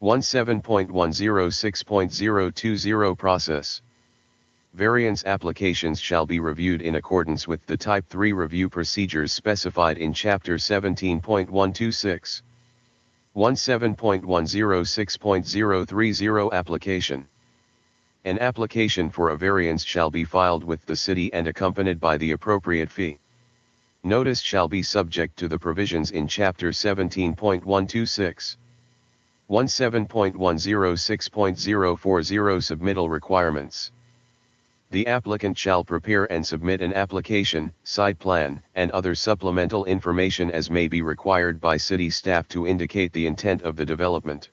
17.106.020 Process. Variance applications shall be reviewed in accordance with the Type 3 review procedures specified in Chapter 17.126. 17.106.030 Application. An application for a variance shall be filed with the city and accompanied by the appropriate fee. Notice shall be subject to the provisions in Chapter 17.126. 17.106.040 Submittal Requirements. The applicant shall prepare and submit an application, site plan, and other supplemental information as may be required by city staff to indicate the intent of the development.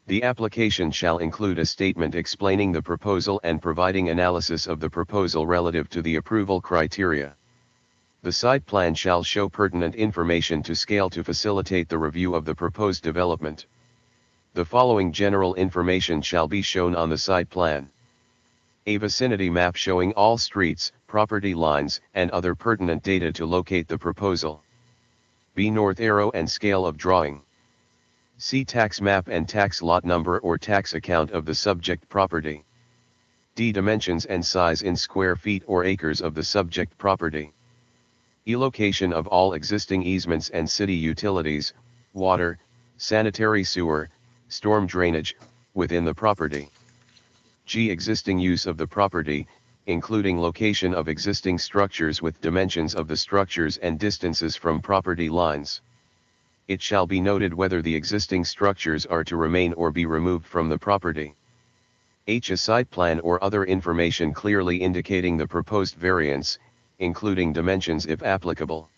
The application shall include a statement explaining the proposal and providing analysis of the proposal relative to the approval criteria. The site plan shall show pertinent information to scale to facilitate the review of the proposed development. The following general information shall be shown on the site plan: a vicinity map showing all streets, property lines, and other pertinent data to locate the proposal. B. North arrow and scale of drawing. C. Tax map and tax lot number or tax account of the subject property. D. Dimensions and size in square feet or acres of the subject property. E. Location of all existing easements and city utilities, water, sanitary sewer, storm drainage, within the property. G. Existing use of the property, including location of existing structures with dimensions of the structures and distances from property lines. It shall be noted whether the existing structures are to remain or be removed from the property. H. A site plan or other information clearly indicating the proposed variance, including dimensions if applicable.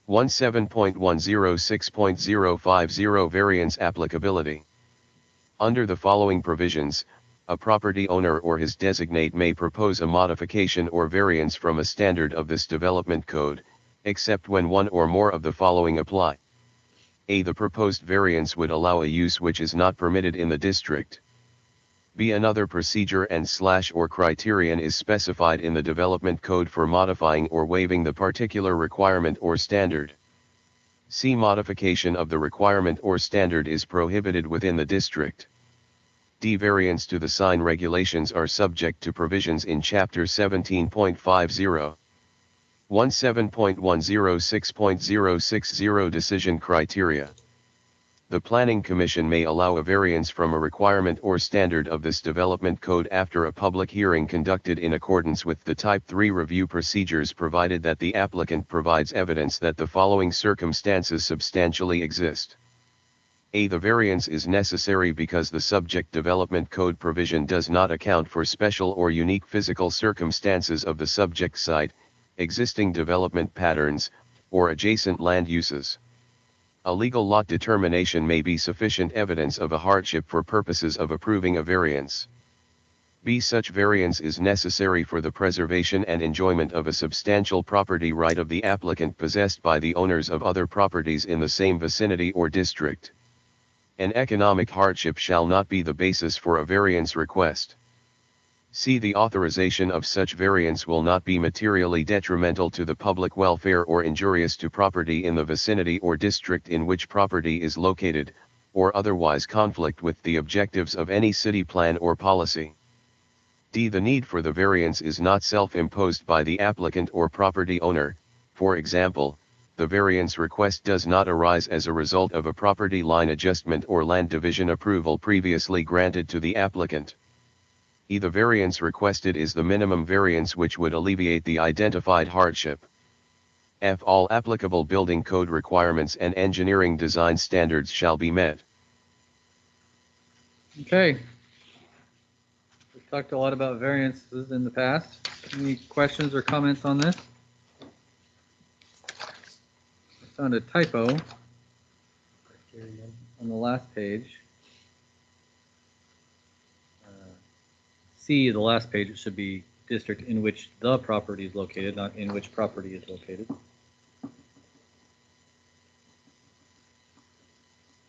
17.106.050 Variance Applicability. Under the following provisions, a property owner or his designate may propose a modification or variance from a standard of this development code, except when one or more of the following apply. A. The proposed variance would allow a use which is not permitted in the district. B. Another procedure and / or criterion is specified in the development code for modifying or waiving the particular requirement or standard. C. Modification of the requirement or standard is prohibited within the district. D. Variance to the sign regulations are subject to provisions in Chapter 17.50. 17.106.060 Decision Criteria. The Planning Commission may allow a variance from a requirement or standard of this development code after a public hearing conducted in accordance with the Type 3 review procedures, provided that the applicant provides evidence that the following circumstances substantially exist. A. The variance is necessary because the subject development code provision does not account for special or unique physical circumstances of the subject site, existing development patterns, or adjacent land uses. A legal lot determination may be sufficient evidence of a hardship for purposes of approving a variance. B. Such variance is necessary for the preservation and enjoyment of a substantial property right of the applicant possessed by the owners of other properties in the same vicinity or district. An economic hardship shall not be the basis for a variance request. C. The authorization of such variance will not be materially detrimental to the public welfare or injurious to property in the vicinity or district in which property is located, or otherwise conflict with the objectives of any city plan or policy. D. The need for the variance is not self-imposed by the applicant or property owner. For example, the variance request does not arise as a result of a property line adjustment or land division approval previously granted to the applicant. E. The variance requested is the minimum variance which would alleviate the identified hardship. F. All applicable building code requirements and engineering design standards shall be met. Okay. We've talked a lot about variances in the past. Any questions or comments on this? I found a typo on the last page. C, the last page, it should be district in which the property is located, not in which property is located.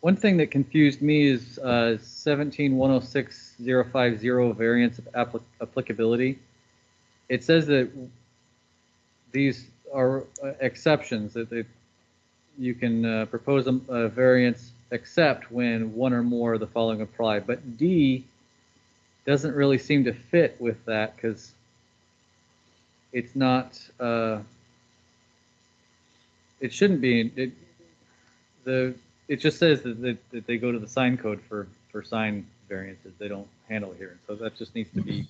One thing that confused me is 17.106.050 variance of applicability. It says that these are exceptions, that you can propose a variance except when one or more of the following apply. But D doesn't really seem to fit with that because it's not, it shouldn't be, it just says that they go to the sign code for sign variances. They don't handle it here. So that just needs to be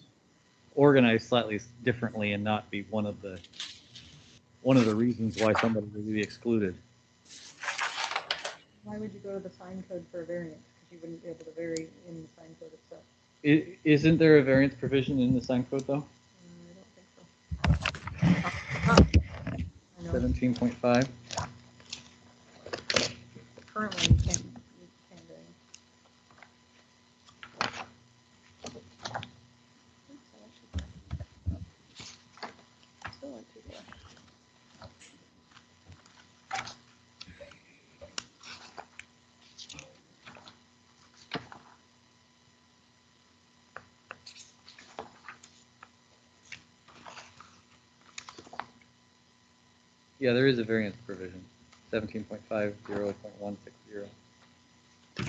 organized slightly differently and not be one of the reasons why somebody would be excluded. Why would you go to the sign code for a variance? Because you wouldn't be able to vary in the sign code itself. Isn't there a variance provision in the sign code though? I don't think so. 17.5. Currently, you can't vary. Still went too far. Yeah, there is a variance provision, 17.50.160. No,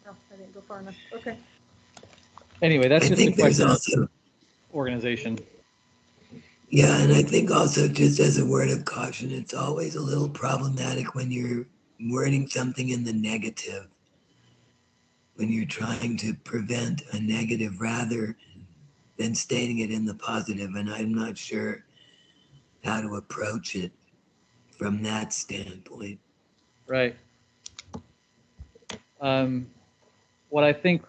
I didn't go far enough. Okay. Anyway, that's I just a think there's question of also, organization. yeah, and I think also just as a word of caution, it's always a little problematic when you're wording something in the negative, when you're trying to prevent a negative rather than stating it in the positive. And I'm not sure how to approach it from that standpoint. Right. What I think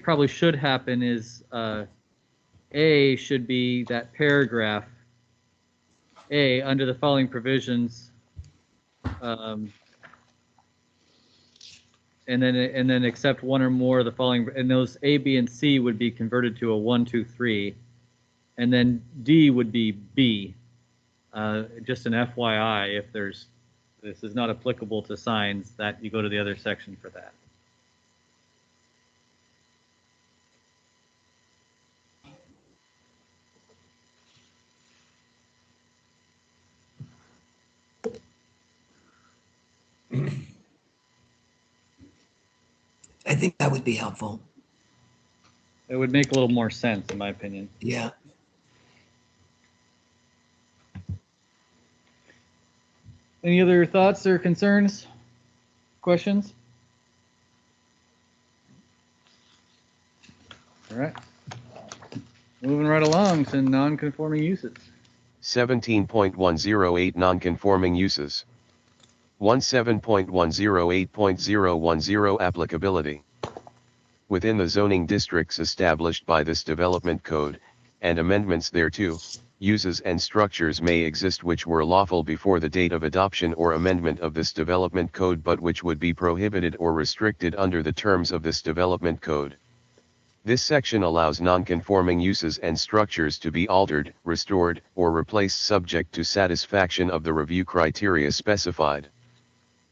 probably should happen is A should be that paragraph A under the following provisions, and then accept one or more of the following, and those A, B, and C would be converted to a 1, 2, 3, and then D would be B. Just an FYI, if this is not applicable to signs, that you go to the other section for that. I think that would be helpful. It would make a little more sense, in my opinion. Yeah. Any other thoughts or concerns? Questions? All right. Moving right along to non-conforming uses. 17.108 Non-conforming uses. 17.108.010 Applicability. Within the zoning districts established by this development code, and amendments thereto, uses and structures may exist which were lawful before the date of adoption or amendment of this development code but which would be prohibited or restricted under the terms of this development code. This section allows non-conforming uses and structures to be altered, restored, or replaced subject to satisfaction of the review criteria specified.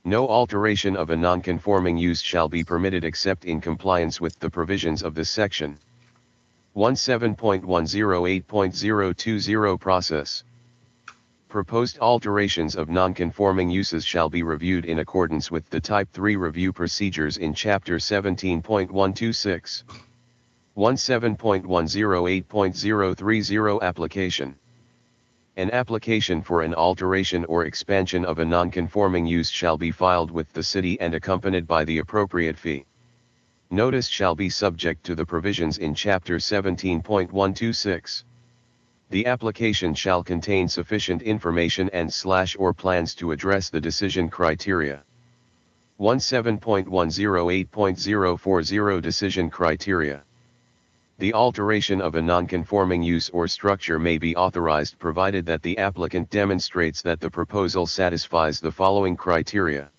No alteration of a non-conforming use shall be permitted except in compliance with the provisions of this section. 17.108.020 Process. Proposed alterations of non-conforming uses shall be reviewed in accordance with the Type 3 review procedures in Chapter 17.126. 17.108.030 Application. An application for an alteration or expansion of a non-conforming use shall be filed with the city and accompanied by the appropriate fee. Notice shall be subject to the provisions in Chapter 17.126. The application shall contain sufficient information and/or plans to address the decision criteria. 17.108.040 Decision Criteria. The alteration of a non-conforming use or structure may be authorized provided that the applicant demonstrates that the proposal satisfies the following criteria.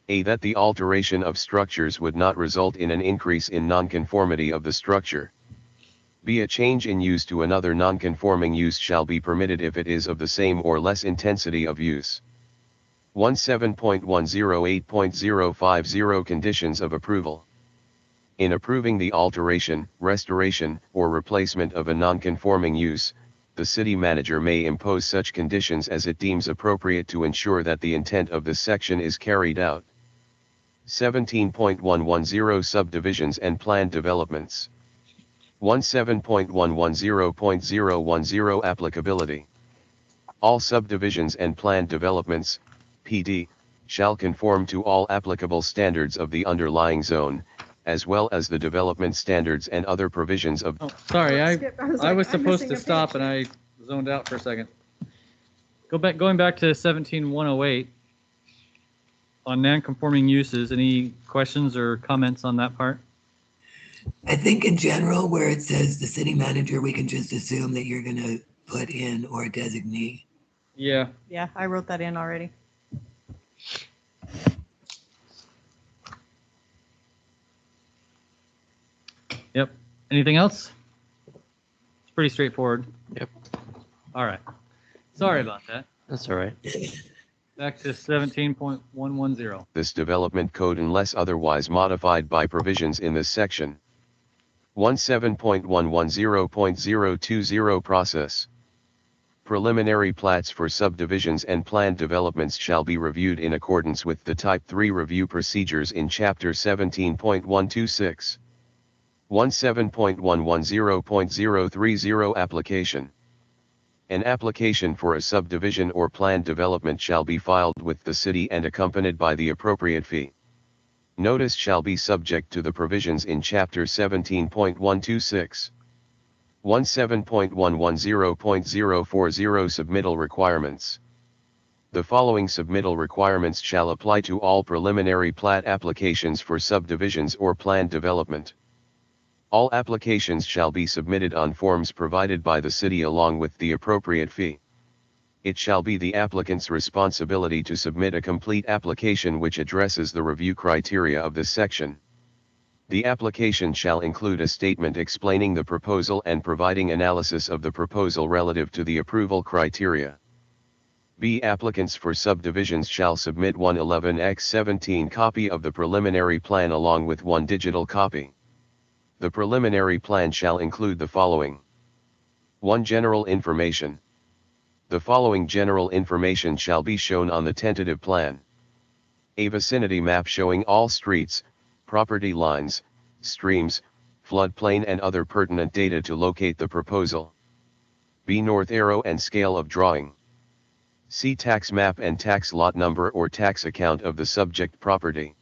A. That the alteration of structures would not result in an increase in non-conformity of the structure. B. A change in use to another non-conforming use shall be permitted if it is of the same or less intensity of use. 17.108.050 Conditions of Approval. In approving the alteration, restoration, or replacement of a non-conforming use, the city manager may impose such conditions as it deems appropriate to ensure that the intent of this section is carried out. 17.110 Subdivisions and Planned Developments. 17.110.010 Applicability. All subdivisions and planned developments, PD, shall conform to all applicable standards of the underlying zone, as well as the development standards and other provisions of. Oh, sorry, I like, was I'm supposed missing to a stop page. and I zoned out for a second. Going back to 17.108 on non-conforming uses. Any questions or comments on that part? I think in general, where it says the city manager, we can just assume that you're going to put in or designate. Yeah. Yeah, I wrote that in already. Yep. Anything else? It's pretty straightforward. Yep. All right. Sorry about that. That's all right. Back to 17.110. This development code unless otherwise modified by provisions in this section. 17.110.020 Process. Preliminary plats for subdivisions and planned developments shall be reviewed in accordance with the Type 3 review procedures in Chapter 17.126. 17.110.030 Application. An application for a subdivision or planned development shall be filed with the city and accompanied by the appropriate fee. Notice shall be subject to the provisions in Chapter 17.126. 17.110.040 Submittal Requirements. The following submittal requirements shall apply to all preliminary plat applications for subdivisions or planned development. All applications shall be submitted on forms provided by the city along with the appropriate fee. It shall be the applicant's responsibility to submit a complete application which addresses the review criteria of this section. The application shall include a statement explaining the proposal and providing analysis of the proposal relative to the approval criteria. B. Applicants for subdivisions shall submit one 11x17 copy of the preliminary plan along with one digital copy. The preliminary plan shall include the following. 1. General information. The following general information shall be shown on the tentative plan. A vicinity map showing all streets, property lines, streams, floodplain and other pertinent data to locate the proposal. B. North arrow and scale of drawing. C. Tax map and tax lot number or tax account of the subject property.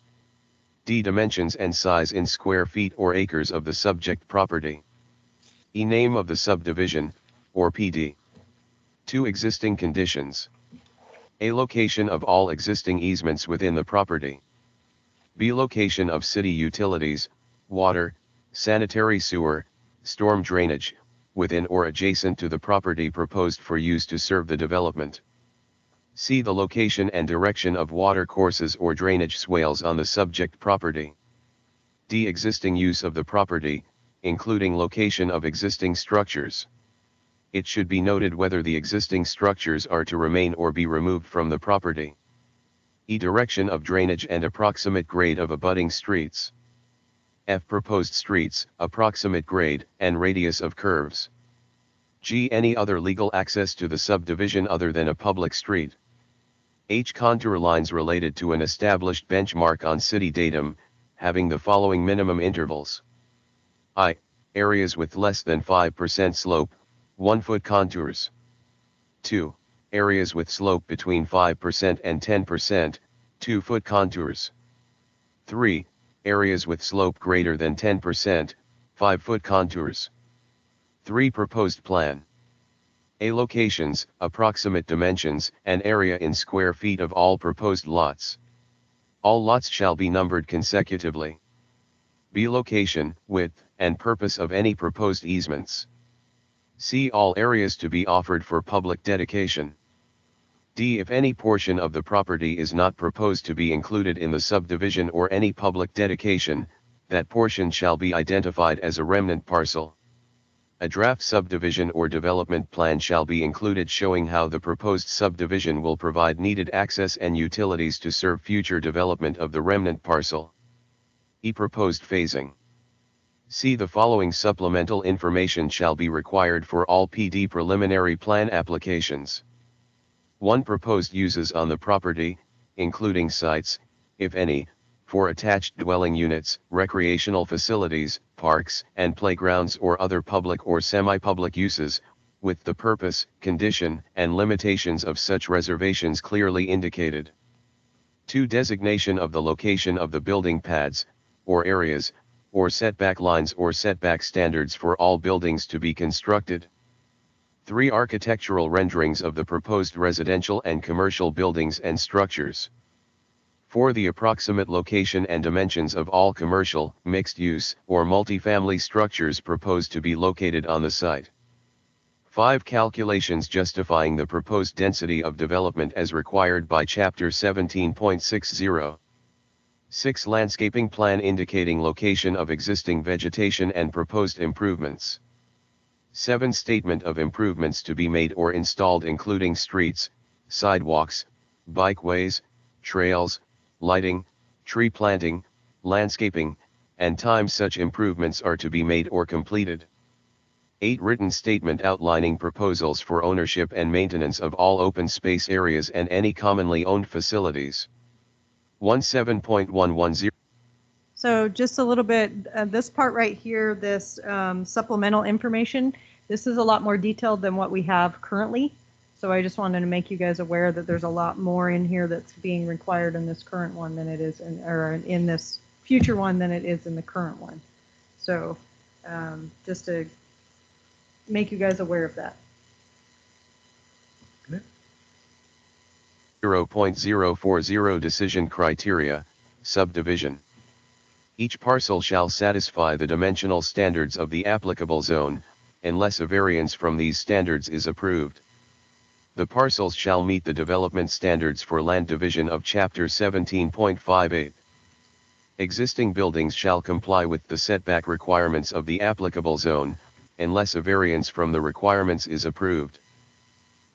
D. Dimensions and size in square feet or acres of the subject property. E. Name of the subdivision, or PD. 2. Existing conditions. A. Location of all existing easements within the property. B. Location of city utilities, water, sanitary sewer, storm drainage, within or adjacent to the property proposed for use to serve the development. C. The location and direction of water courses or drainage swales on the subject property. D. Existing use of the property, including location of existing structures. It should be noted whether the existing structures are to remain or be removed from the property. E. Direction of drainage and approximate grade of abutting streets. F. Proposed streets, approximate grade, and radius of curves. G. Any other legal access to the subdivision other than a public street. H. Contour lines related to an established benchmark on city datum, having the following minimum intervals. I. Areas with less than 5% slope, 1 foot contours. 2. Areas with slope between 5% and 10%, 2 foot contours. 3. Areas with slope greater than 10%, 5 foot contours. 3. Proposed plan. A. Locations, approximate dimensions, and area in square feet of all proposed lots. All lots shall be numbered consecutively. B. Location, width, and purpose of any proposed easements. C. All areas to be offered for public dedication. D. If any portion of the property is not proposed to be included in the subdivision or any public dedication, that portion shall be identified as a remnant parcel. A draft subdivision or development plan shall be included showing how the proposed subdivision will provide needed access and utilities to serve future development of the remnant parcel. E. Proposed phasing. C. The following supplemental information shall be required for all PD preliminary plan applications. 1. Proposed uses on the property, including sites, if any, for attached dwelling units, recreational facilities, parks and playgrounds or other public or semi-public uses, with the purpose, condition, and limitations of such reservations clearly indicated. 2. Designation of the location of the building pads, or areas, or setback lines or setback standards for all buildings to be constructed. 3. Architectural renderings of the proposed residential and commercial buildings and structures. 4. The approximate location and dimensions of all commercial, mixed-use, or multifamily structures proposed to be located on the site. 5. Calculations justifying the proposed density of development as required by Chapter 17.60. 6. Landscaping plan indicating location of existing vegetation and proposed improvements. 7. Statement of improvements to be made or installed including streets, sidewalks, bikeways, trails, lighting, tree planting, landscaping, and time such improvements are to be made or completed. 8. Written statement outlining proposals for ownership and maintenance of all open space areas and any commonly owned facilities. 17.110. So just a little bit, this part right here, this supplemental information, this is a lot more detailed than what we have currently. So I just wanted to make you guys aware that there's a lot more in here that's being required in this current one than it is in this future one than it is in the current one. So just to make you guys aware of that. 0.040 Decision Criteria, Subdivision. Each parcel shall satisfy the dimensional standards of the applicable zone, unless a variance from these standards is approved. The parcels shall meet the development standards for land division of Chapter 17.58. Existing buildings shall comply with the setback requirements of the applicable zone, unless a variance from the requirements is approved.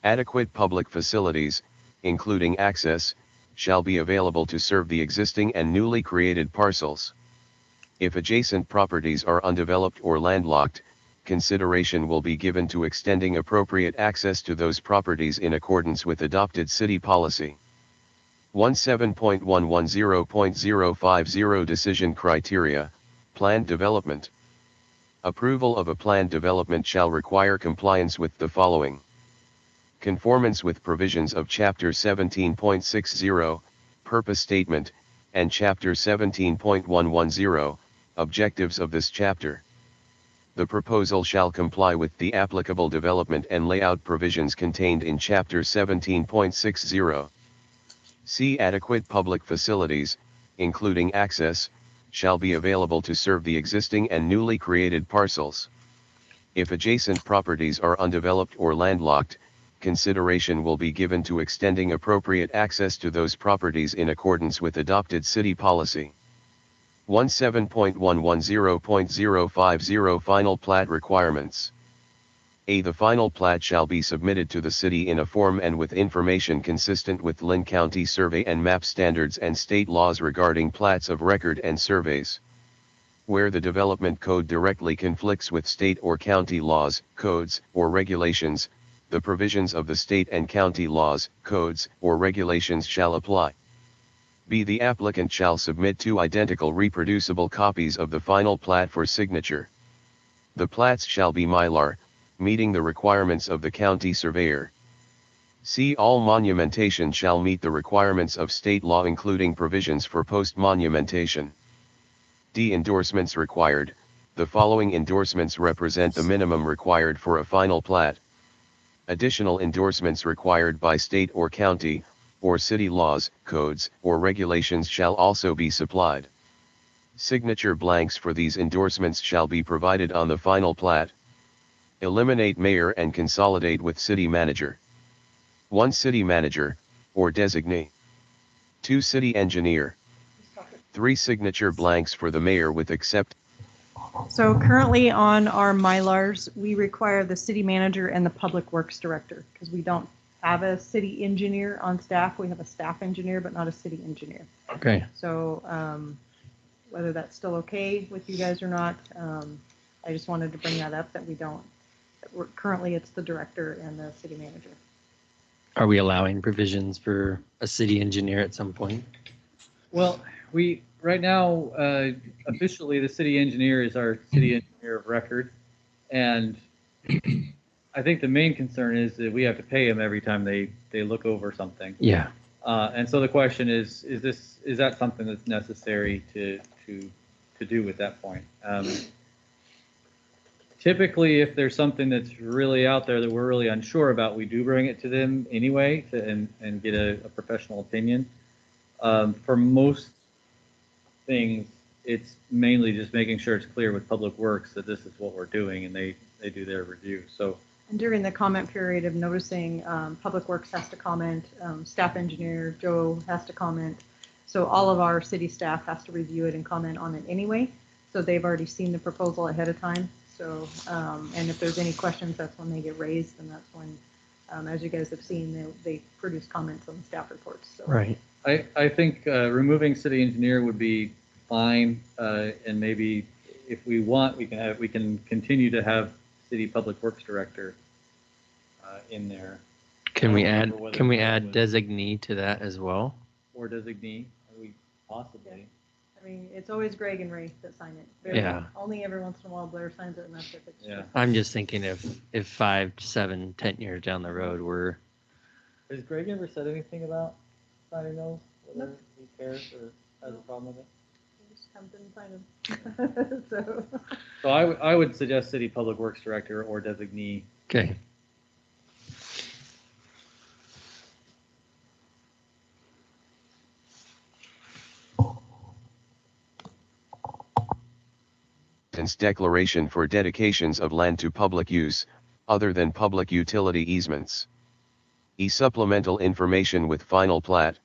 Adequate public facilities, including access, shall be available to serve the existing and newly created parcels. If adjacent properties are undeveloped or landlocked, consideration will be given to extending appropriate access to those properties in accordance with adopted city policy. 17.110.050 Decision Criteria, Planned Development. Approval of a planned development shall require compliance with the following. Conformance with provisions of Chapter 17.60, Purpose Statement, and Chapter 17.110, Objectives of this chapter. The proposal shall comply with the applicable development and layout provisions contained in Chapter 17.60. C. Adequate public facilities, including access, shall be available to serve the existing and newly created parcels. If adjacent properties are undeveloped or landlocked, consideration will be given to extending appropriate access to those properties in accordance with adopted city policy. 17.110.050 Final Plat Requirements. A. The final plat shall be submitted to the city in a form and with information consistent with Linn County Survey and Map standards and state laws regarding plats of record and surveys. Where the development code directly conflicts with state or county laws, codes, or regulations, the provisions of the state and county laws, codes, or regulations shall apply. B. The applicant shall submit 2 identical reproducible copies of the final plat for signature. The plats shall be Mylar, meeting the requirements of the county surveyor. C. All monumentation shall meet the requirements of state law including provisions for post-monumentation. D. Endorsements required. The following endorsements represent the minimum required for a final plat. Additional endorsements required by state or county, or city laws, codes, or regulations shall also be supplied. Signature blanks for these endorsements shall be provided on the final plat. Eliminate mayor and consolidate with city manager. 1 city manager, or designee. 2 city engineer. 3 signature blanks for the mayor with accept. So currently on our Mylars, we require the city manager and the public works director because we don't have a city engineer on staff. We have a staff engineer, but not a city engineer. Okay. So whether that's still okay with you guys or not, I just wanted to bring that up that we don't. Currently, it's the director and the city manager. Are we allowing provisions for a city engineer at some point? Well, we, right now, officially, the city engineer is our city engineer of record. And I think the main concern is that we have to pay him every time they look over something. Yeah. And so the question is that something that's necessary to do at that point? Typically, if there's something that's really out there that we're really unsure about, we do bring it to them anyway and get a professional opinion. For most things, it's mainly just making sure it's clear with Public Works that this is what we're doing and they do their review. So And during the comment period of noticing, Public Works has to comment, staff engineer, Joe has to comment. So all of our city staff has to review it and comment on it anyway. So they've already seen the proposal ahead of time. So, and if there's any questions, that's when they get raised, and that's when, as you guys have seen, they produce comments on the staff reports. So. Right. I think removing city engineer would be fine, and maybe if we want, we can continue to have city public works director in there. Can we add designee to that as well? Or designee, we possibly. I mean, it's always Greg and Ray that sign it. Yeah. Only every once in a while Blair signs it, and that's if it's. Yeah. I'm just thinking if 5, 7, 10 years down the road we're. Has Greg ever said anything about signing those? Whether he cares or has a problem with it? He just comes in and sign them. So I would suggest city public works director or designee. Okay. Declaration for dedications of land to public use, other than public utility easements. Supplemental information with final plat.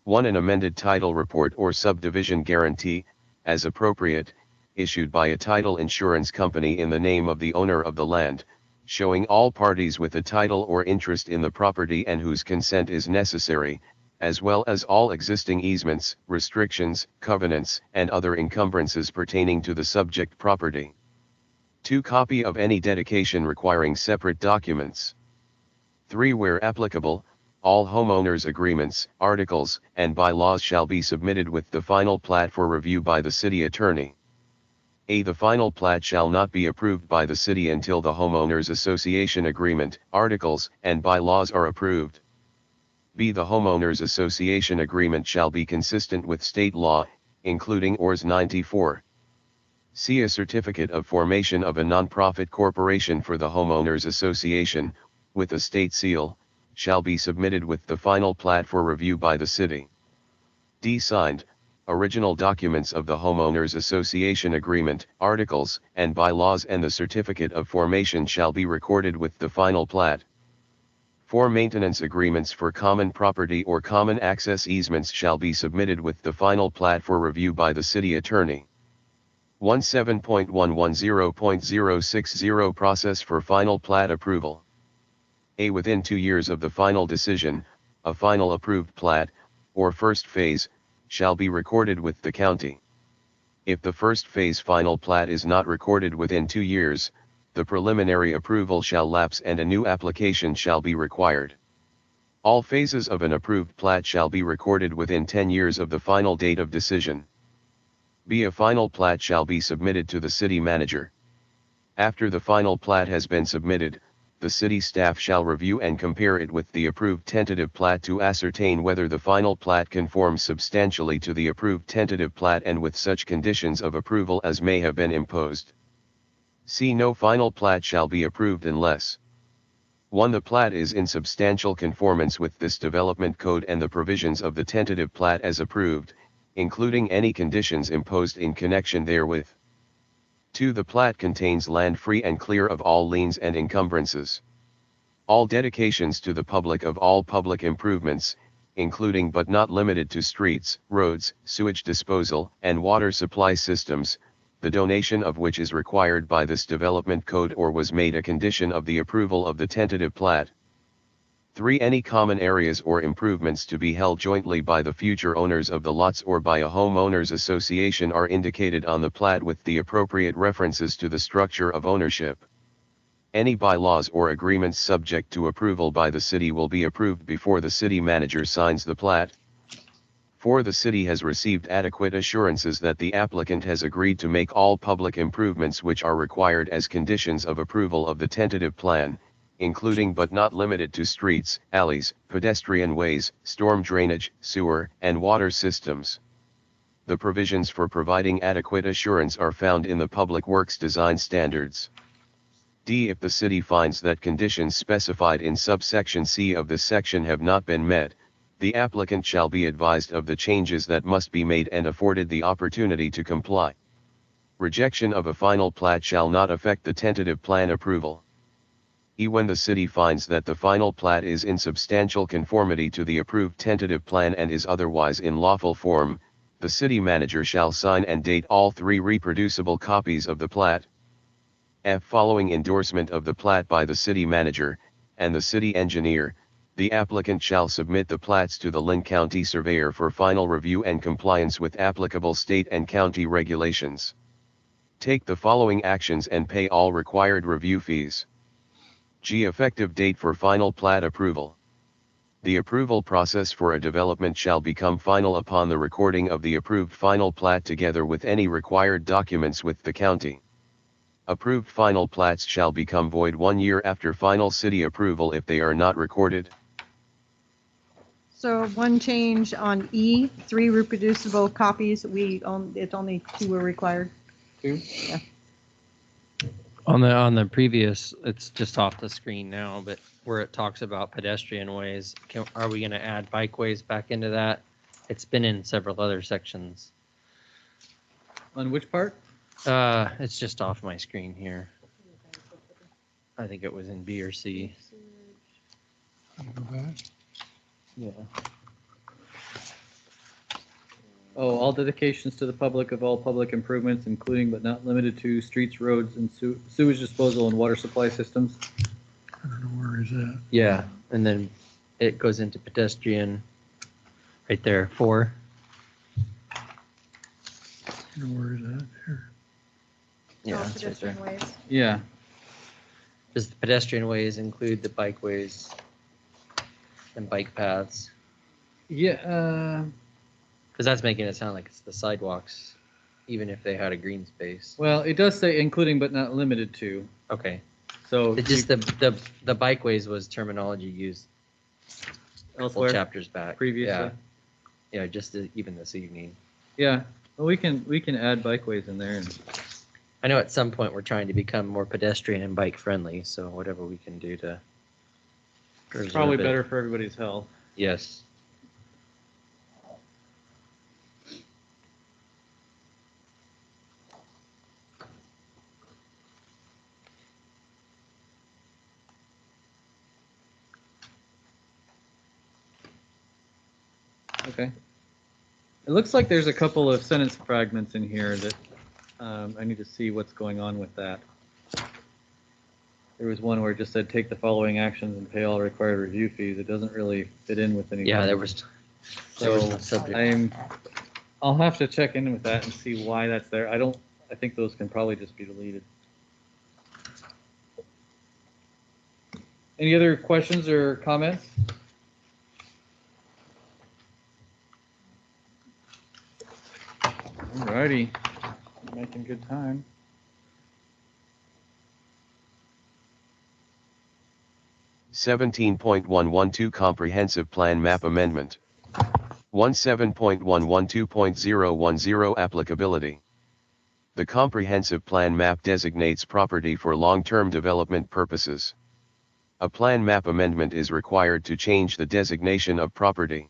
1. An amended title report or subdivision guarantee, as appropriate, issued by a title insurance company in the name of the owner of the land, showing all parties with a title or interest in the property and whose consent is necessary, as well as all existing easements, restrictions, covenants, and other encumbrances pertaining to the subject property. 2. Copy of any dedication requiring separate documents. 3. Where applicable, all homeowners' agreements, articles, and bylaws shall be submitted with the final plat for review by the city attorney. A. The final plat shall not be approved by the city until the homeowners association agreement, articles, and bylaws are approved. B. The homeowners association agreement shall be consistent with state law, including ORS 94. C. A certificate of formation of a nonprofit corporation for the homeowners association, with a state seal, shall be submitted with the final plat for review by the city. D. Signed, original documents of the homeowners association agreement, articles, and bylaws and the certificate of formation shall be recorded with the final plat. 4. Maintenance agreements for common property or common access easements shall be submitted with the final plat for review by the city attorney. 17.110.060 Process for final plat approval. A. Within 2 years of the final decision, a final approved plat, or first phase, shall be recorded with the county. If the first phase final plat is not recorded within 2 years, the preliminary approval shall lapse and a new application shall be required. All phases of an approved plat shall be recorded within 10 years of the final date of decision. B. A final plat shall be submitted to the city manager. After the final plat has been submitted, the city staff shall review and compare it with the approved tentative plat to ascertain whether the final plat conforms substantially to the approved tentative plat and with such conditions of approval as may have been imposed. C. No final plat shall be approved unless 1. The plat is in substantial conformance with this development code and the provisions of the tentative plat as approved, including any conditions imposed in connection therewith. 2. The plat contains land free and clear of all liens and encumbrances. All dedications to the public of all public improvements, including but not limited to streets, roads, sewage disposal, and water supply systems, the donation of which is required by this development code or was made a condition of the approval of the tentative plat. 3. Any common areas or improvements to be held jointly by the future owners of the lots or by a homeowners association are indicated on the plat with the appropriate references to the structure of ownership. Any bylaws or agreements subject to approval by the city will be approved before the city manager signs the plat. 4. The city has received adequate assurances that the applicant has agreed to make all public improvements which are required as conditions of approval of the tentative plan, including but not limited to streets, alleys, pedestrian ways, storm drainage, sewer, and water systems. The provisions for providing adequate assurance are found in the Public Works Design Standards. D. If the city finds that conditions specified in subsection C of this section have not been met, the applicant shall be advised of the changes that must be made and afforded the opportunity to comply. Rejection of a final plat shall not affect the tentative plan approval. E. When the city finds that the final plat is in substantial conformity to the approved tentative plan and is otherwise in lawful form, the city manager shall sign and date all 3 reproducible copies of the plat. F. Following endorsement of the plat by the city manager, and the city engineer, the applicant shall submit the plats to the Lynn County Surveyor for final review and compliance with applicable state and county regulations. Take the following actions and pay all required review fees. G. Effective date for final plat approval. The approval process for a development shall become final upon the recording of the approved final plat together with any required documents with the county. Approved final plats shall become void 1 year after final city approval if they are not recorded. So one change on E, 3 reproducible copies, it's only 2 are required. 2? Yeah. On the previous, it's just off the screen now, but where it talks about pedestrian ways, are we going to add bikeways back into that? It's been in several other sections. On which part? It's just off my screen here. I think it was in B or C. Yeah. Oh, all dedications to the public of all public improvements, including but not limited to streets, roads, and sewage disposal and water supply systems. I don't know where is that. Yeah, and then it goes into pedestrian right there, 4. I don't know where is that here. Yeah, All it's right there. pedestrian ways. Yeah. Does the pedestrian ways include the bikeways? and bike paths? Yeah, Because that's making it sound like it's the sidewalks, even if they had a green space. well, it does say including but not limited to, Okay. so. It just the bikeways was terminology used a couple Elsewhere, chapters back. previously. Yeah. Yeah, just even this evening. Yeah, well, we can add bikeways in there, and I know at some point we're trying to become more pedestrian and bike friendly, so whatever we can do to preserve probably it. better for everybody's health. Yes. Okay. It looks like there's a couple of sentence fragments in here that I need to see what's going on with that. There was one where it just said, take the following actions and pay all required review fees. It doesn't really fit in with anything. Yeah, there was So no subject. I'll have to check in with that and see why that's there. I think those can probably just be deleted. Any other questions or comments? Alrighty, making good time. (17.112) Comprehensive Plan Map Amendment. 17.112.010 Applicability. The Comprehensive Plan Map designates property for long-term development purposes. A plan map amendment is required to change the designation of property.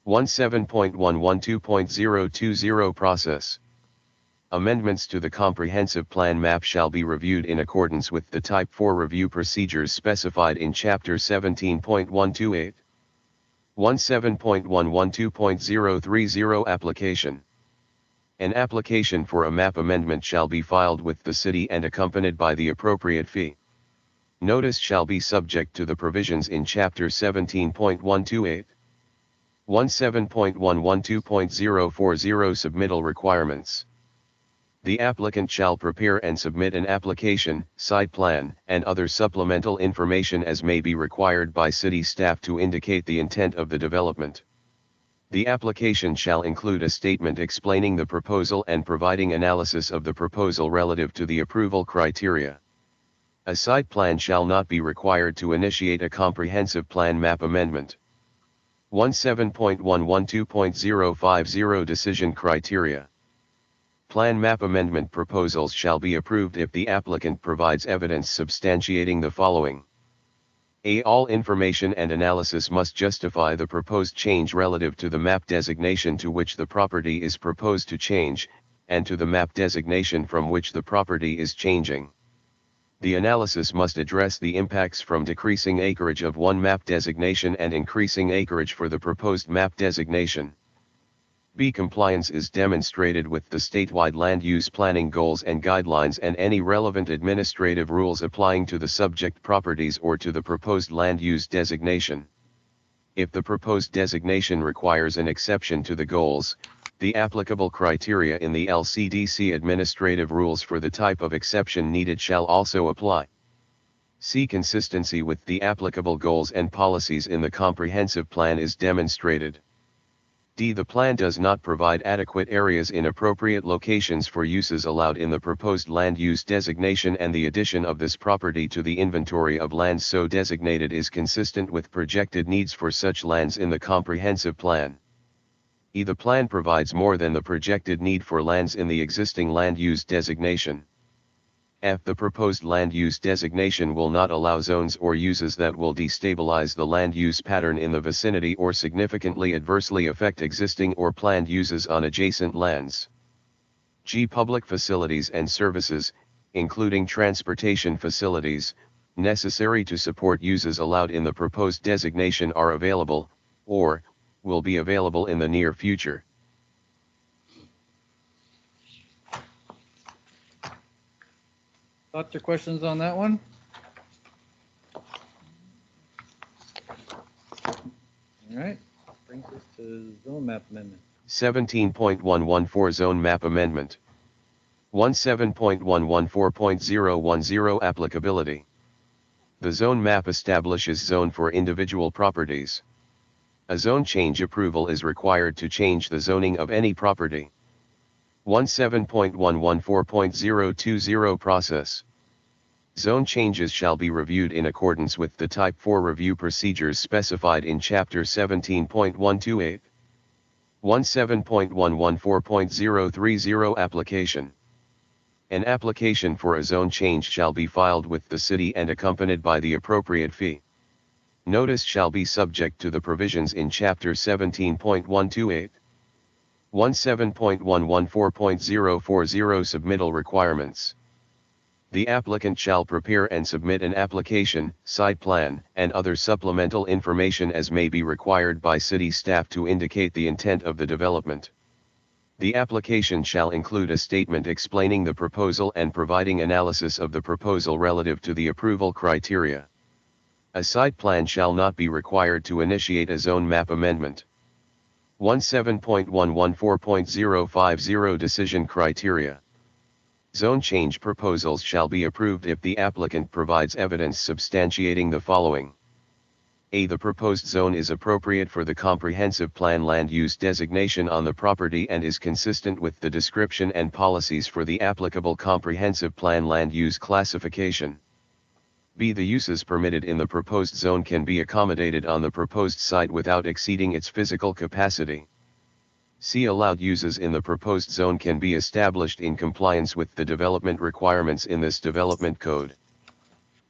17.112.020 Process. Amendments to the comprehensive plan map shall be reviewed in accordance with the Type 4 review procedures specified in Chapter 17.128. 17.112.030 Application. An application for a map amendment shall be filed with the city and accompanied by the appropriate fee. Notice shall be subject to the provisions in Chapter 17.128. 17.112.040 Submittal Requirements. The applicant shall prepare and submit an application, site plan, and other supplemental information as may be required by city staff to indicate the intent of the development. The application shall include a statement explaining the proposal and providing analysis of the proposal relative to the approval criteria. A site plan shall not be required to initiate a comprehensive plan map amendment. 17.112.050 Decision Criteria. Plan map amendment proposals shall be approved if the applicant provides evidence substantiating the following. A. All information and analysis must justify the proposed change relative to the map designation to which the property is proposed to change, and to the map designation from which the property is changing. The analysis must address the impacts from decreasing acreage of one map designation and increasing acreage for the proposed map designation. B. Compliance is demonstrated with the statewide land use planning goals and guidelines and any relevant administrative rules applying to the subject properties or to the proposed land use designation. If the proposed designation requires an exception to the goals, the applicable criteria in the LCDC administrative rules for the type of exception needed shall also apply. C. Consistency with the applicable goals and policies in the comprehensive plan is demonstrated. D. The plan does not provide adequate areas in appropriate locations for uses allowed in the proposed land use designation, and the addition of this property to the inventory of lands so designated is consistent with projected needs for such lands in the comprehensive plan. E. The plan provides more than the projected need for lands in the existing land use designation. F. The proposed land use designation will not allow zones or uses that will destabilize the land use pattern in the vicinity or significantly adversely affect existing or planned uses on adjacent lands. G. Public facilities and services, including transportation facilities, necessary to support uses allowed in the proposed designation are available, or will be available in the near future. Thoughts or questions on that one? All right, brings us to zone map amendment. 17.114 Zone Map Amendment. 17.114.010 Applicability. The zone map establishes zone for individual properties. A zone change approval is required to change the zoning of any property. 17.114.020 Process. Zone changes shall be reviewed in accordance with the Type 4 review procedures specified in Chapter 17.128. 17.114.030 Application. An application for a zone change shall be filed with the city and accompanied by the appropriate fee. Notice shall be subject to the provisions in Chapter 17.128. 17.114.040 Submittal Requirements. The applicant shall prepare and submit an application, site plan, and other supplemental information as may be required by city staff to indicate the intent of the development. The application shall include a statement explaining the proposal and providing analysis of the proposal relative to the approval criteria. A site plan shall not be required to initiate a zone map amendment. 17.114.050 Decision Criteria. Zone change proposals shall be approved if the applicant provides evidence substantiating the following. A. The proposed zone is appropriate for the comprehensive plan land use designation on the property and is consistent with the description and policies for the applicable comprehensive plan land use classification. B. The uses permitted in the proposed zone can be accommodated on the proposed site without exceeding its physical capacity. C. Allowed uses in the proposed zone can be established in compliance with the development requirements in this development code.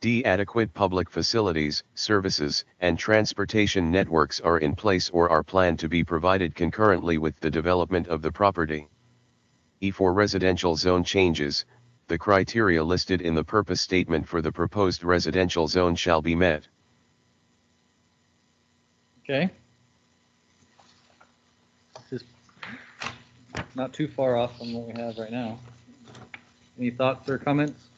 D. Adequate public facilities, services, and transportation networks are in place or are planned to be provided concurrently with the development of the property. E. For residential zone changes, the criteria listed in the purpose statement for the proposed residential zone shall be met. Okay. This is not too far off from what we have right now. Any thoughts or comments?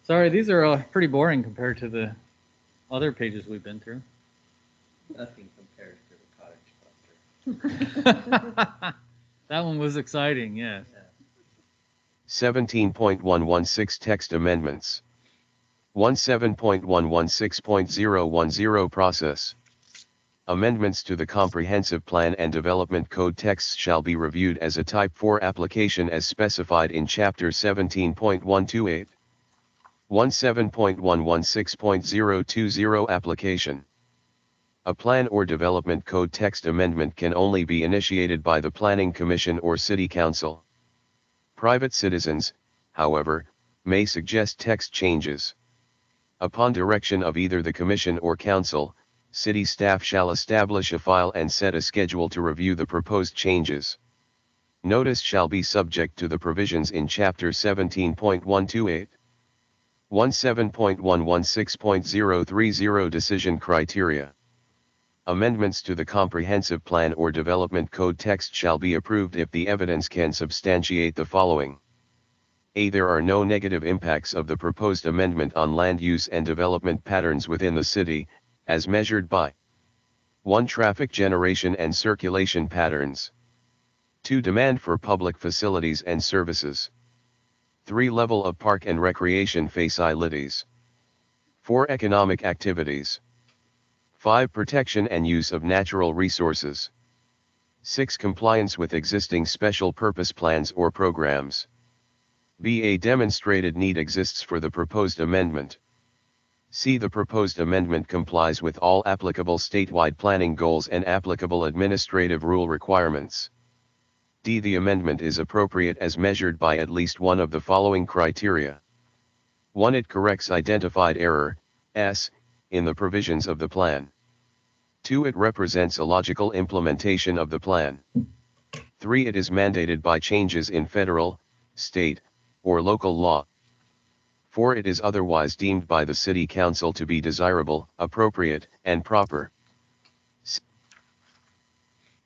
Sorry, these are pretty boring compared to the other pages we've been through. Nothing compared to the cottage cluster. That one was exciting, yeah. 17.116 Text Amendments. 17.116.010 Process. Amendments to the Comprehensive Plan and Development Code texts shall be reviewed as a Type 4 application as specified in Chapter 17.128. 17.116.020 Application. A plan or development code text amendment can only be initiated by the Planning Commission or City Council. Private citizens, however, may suggest text changes. Upon direction of either the Commission or Council, City staff shall establish a file and set a schedule to review the proposed changes. Notice shall be subject to the provisions in Chapter 17.128. 17.116.030 Decision Criteria. Amendments to the Comprehensive Plan or Development Code text shall be approved if the evidence can substantiate the following. A. There are no negative impacts of the proposed amendment on land use and development patterns within the city, as measured by 1. Traffic generation and circulation patterns. 2. Demand for public facilities and services. 3. Level of park and recreation facilities. 4. Economic activities. 5. Protection and use of natural resources. 6. Compliance with existing special purpose plans or programs. B. A demonstrated need exists for the proposed amendment. C. The proposed amendment complies with all applicable statewide planning goals and applicable administrative rule requirements. D. The amendment is appropriate as measured by at least one of the following criteria. 1. It corrects identified error, S, in the provisions of the plan. 2. It represents a logical implementation of the plan. 3. It is mandated by changes in federal, state, or local law. 4. It is otherwise deemed by the City Council to be desirable, appropriate, and proper.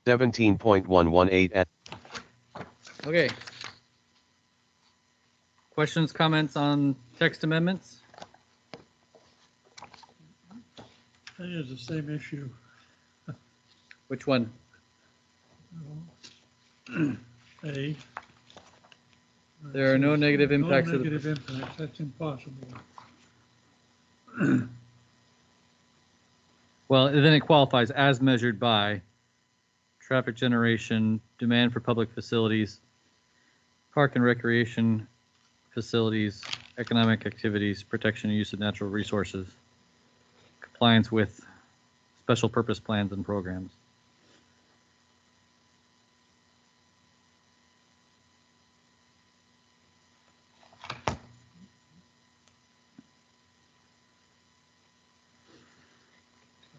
17.118 Okay. Questions, comments on text amendments? I think it's the same issue. Which one? A. There are no negative impacts of the- No negative impacts, that's impossible. Well, then it qualifies as measured by traffic generation, demand for public facilities, park and recreation facilities, economic activities, protection and use of natural resources, compliance with special purpose plans and programs.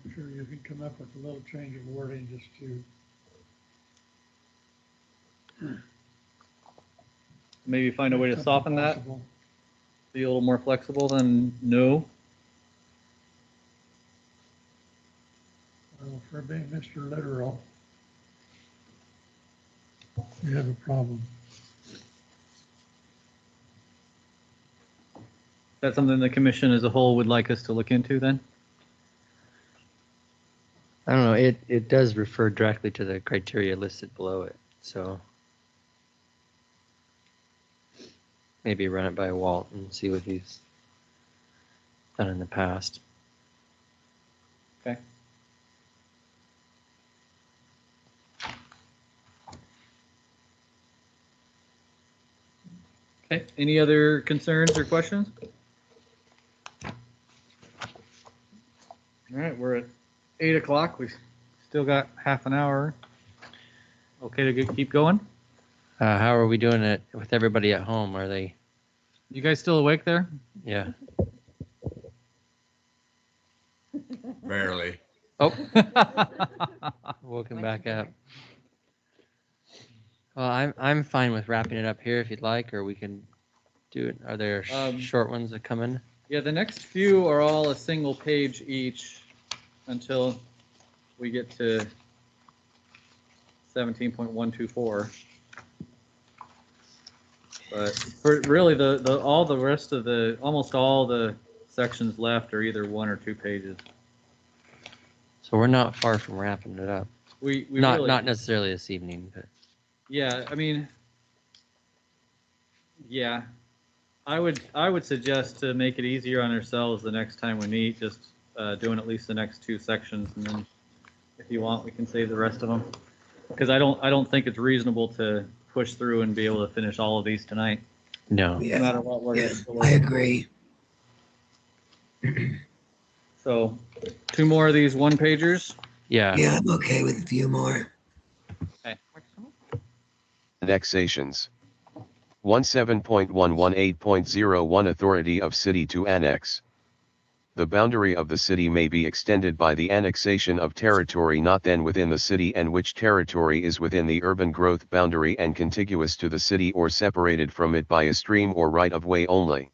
I'm sure you can come up with a little change of wording just to. Maybe find a way to make soften something that, possible. be a little more flexible than no. Well, for being Mr. Literal, you have a problem. That's something the commission as a whole would like us to look into then? I don't know, it does refer directly to the criteria listed below it, so maybe run it by Walt and see what he's done in the past. Okay. Okay, any other concerns or questions? All right, we're at 8 o'clock. We've still got half an hour. Okay to keep going? How are we doing it with everybody at home? Are they, You guys still awake there? yeah? Barely. Oh, woken back up. Well, I'm fine with wrapping it up here if you'd like, or we can do it. Are there short ones that come in? Yeah, the next few are all a single page each until we get to 17.124. But for really all the rest of almost all the sections left are either 1 or 2 pages. So we're not far from wrapping it up. We Not really, not necessarily this evening, but yeah, I mean, yeah, I would suggest to make it easier on ourselves the next time we meet, just doing at least the next 2 sections, and then if you want, we can save the rest of them. Because I don't think it's reasonable to push through and be able to finish all of these tonight. no. Yeah, No matter what we're yeah, gonna I agree. So 2 more of these 1-pagers. Yeah. Yeah, I'm okay with a few more. Annexations. 17.118.01 Authority of City to Annex. The boundary of the city may be extended by the annexation of territory not then within the city and which territory is within the urban growth boundary and contiguous to the city or separated from it by a stream or right-of-way only.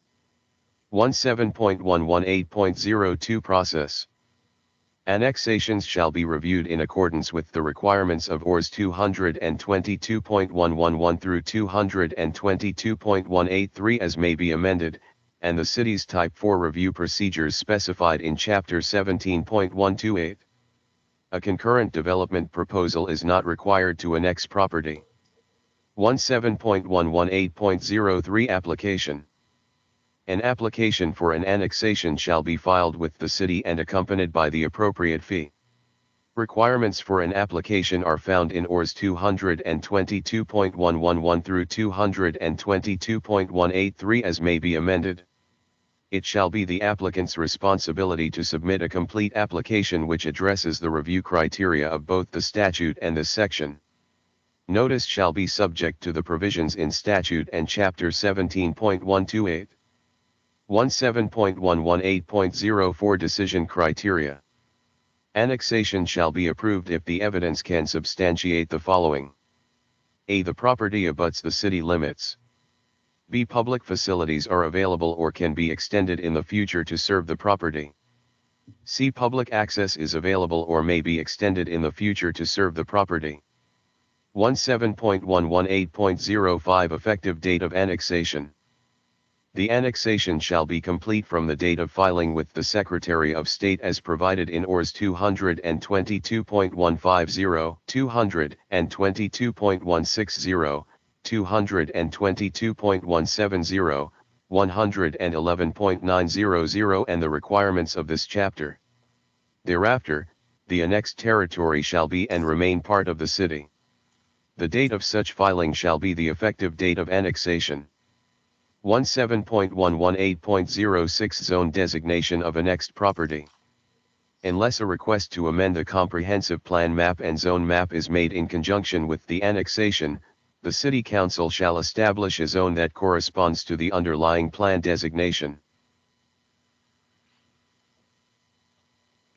17.118.02 Process. Annexations shall be reviewed in accordance with the requirements of ORS 222.111 through 222.183 as may be amended, and the city's Type 4 review procedures specified in Chapter 17.128. A concurrent development proposal is not required to annex property. 17.118.03 Application. An application for an annexation shall be filed with the city and accompanied by the appropriate fee. Requirements for an application are found in ORS 222.111 through 222.183 as may be amended. It shall be the applicant's responsibility to submit a complete application which addresses the review criteria of both the statute and this section. Notice shall be subject to the provisions in statute and Chapter 17.128. 17.118.04 Decision Criteria. Annexation shall be approved if the evidence can substantiate the following. A. The property abuts the city limits. B. Public facilities are available or can be extended in the future to serve the property. C. Public access is available or may be extended in the future to serve the property. 17.118.05 Effective date of annexation. The annexation shall be complete from the date of filing with the Secretary of State as provided in ORS 222.150, 222.160, 222.170, 111.900 and the requirements of this chapter. Thereafter, the annexed territory shall be and remain part of the city. The date of such filing shall be the effective date of annexation. 17.118.06 Zone designation of annexed property. Unless a request to amend the comprehensive plan map and zone map is made in conjunction with the annexation, the City Council shall establish a zone that corresponds to the underlying plan designation.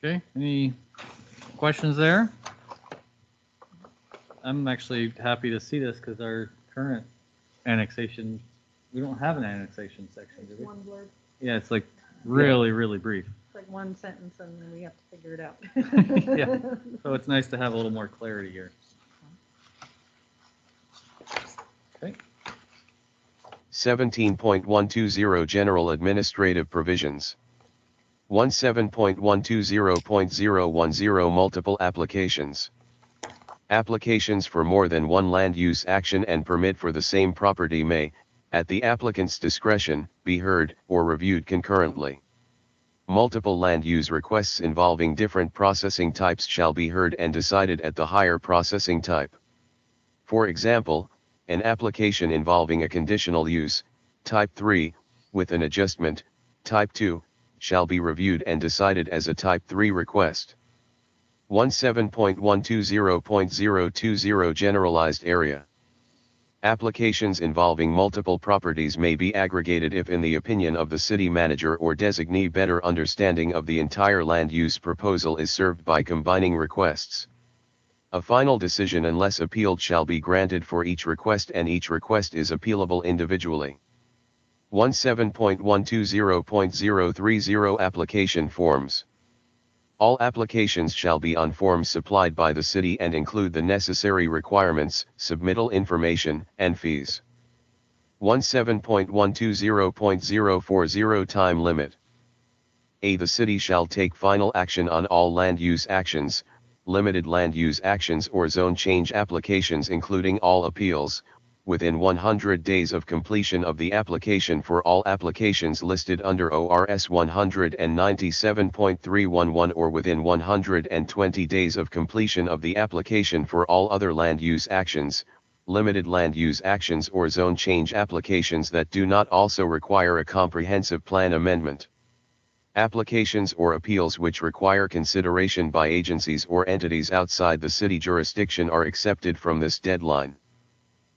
Okay, any questions there? I'm actually happy to see this because our current annexation, we don't have an annexation section, do we? One word, Yeah, it's like really brief. it's like one sentence and then we have to figure it out. Yeah. So it's nice to have a little more clarity here. Okay. 17.120 General Administrative Provisions. 17.120.010 Multiple applications. Applications for more than one land use action and permit for the same property may, at the applicant's discretion, be heard or reviewed concurrently. Multiple land use requests involving different processing types shall be heard and decided at the higher processing type. For example, an application involving a conditional use, type 3, with an adjustment, type 2, shall be reviewed and decided as a type 3 request. 17.120.020 Generalized area. Applications involving multiple properties may be aggregated if in the opinion of the city manager or designee better understanding of the entire land use proposal is served by combining requests. A final decision unless appealed shall be granted for each request and each request is appealable individually. 17.120.030 Application Forms. All applications shall be on forms supplied by the city and include the necessary requirements, submittal information, and fees. 17.120.040 Time Limit. A. The city shall take final action on all land use actions, limited land use actions or zone change applications including all appeals, within 100 days of completion of the application for all applications listed under ORS 197.311 or within 120 days of completion of the application for all other land use actions, limited land use actions or zone change applications that do not also require a comprehensive plan amendment. Applications or appeals which require consideration by agencies or entities outside the city jurisdiction are excepted from this deadline.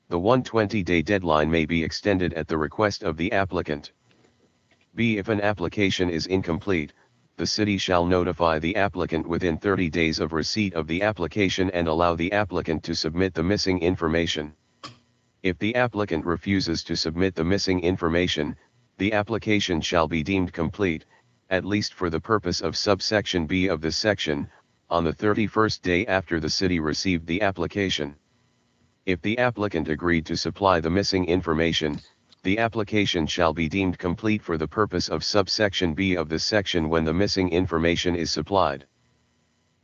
The 120-day deadline may be extended at the request of the applicant. B. If an application is incomplete, the city shall notify the applicant within 30 days of receipt of the application and allow the applicant to submit the missing information. If the applicant refuses to submit the missing information, the application shall be deemed complete, at least for the purpose of subsection B of this section, on the 31st day after the city received the application. If the applicant agreed to supply the missing information, the application shall be deemed complete for the purpose of subsection B of this section when the missing information is supplied.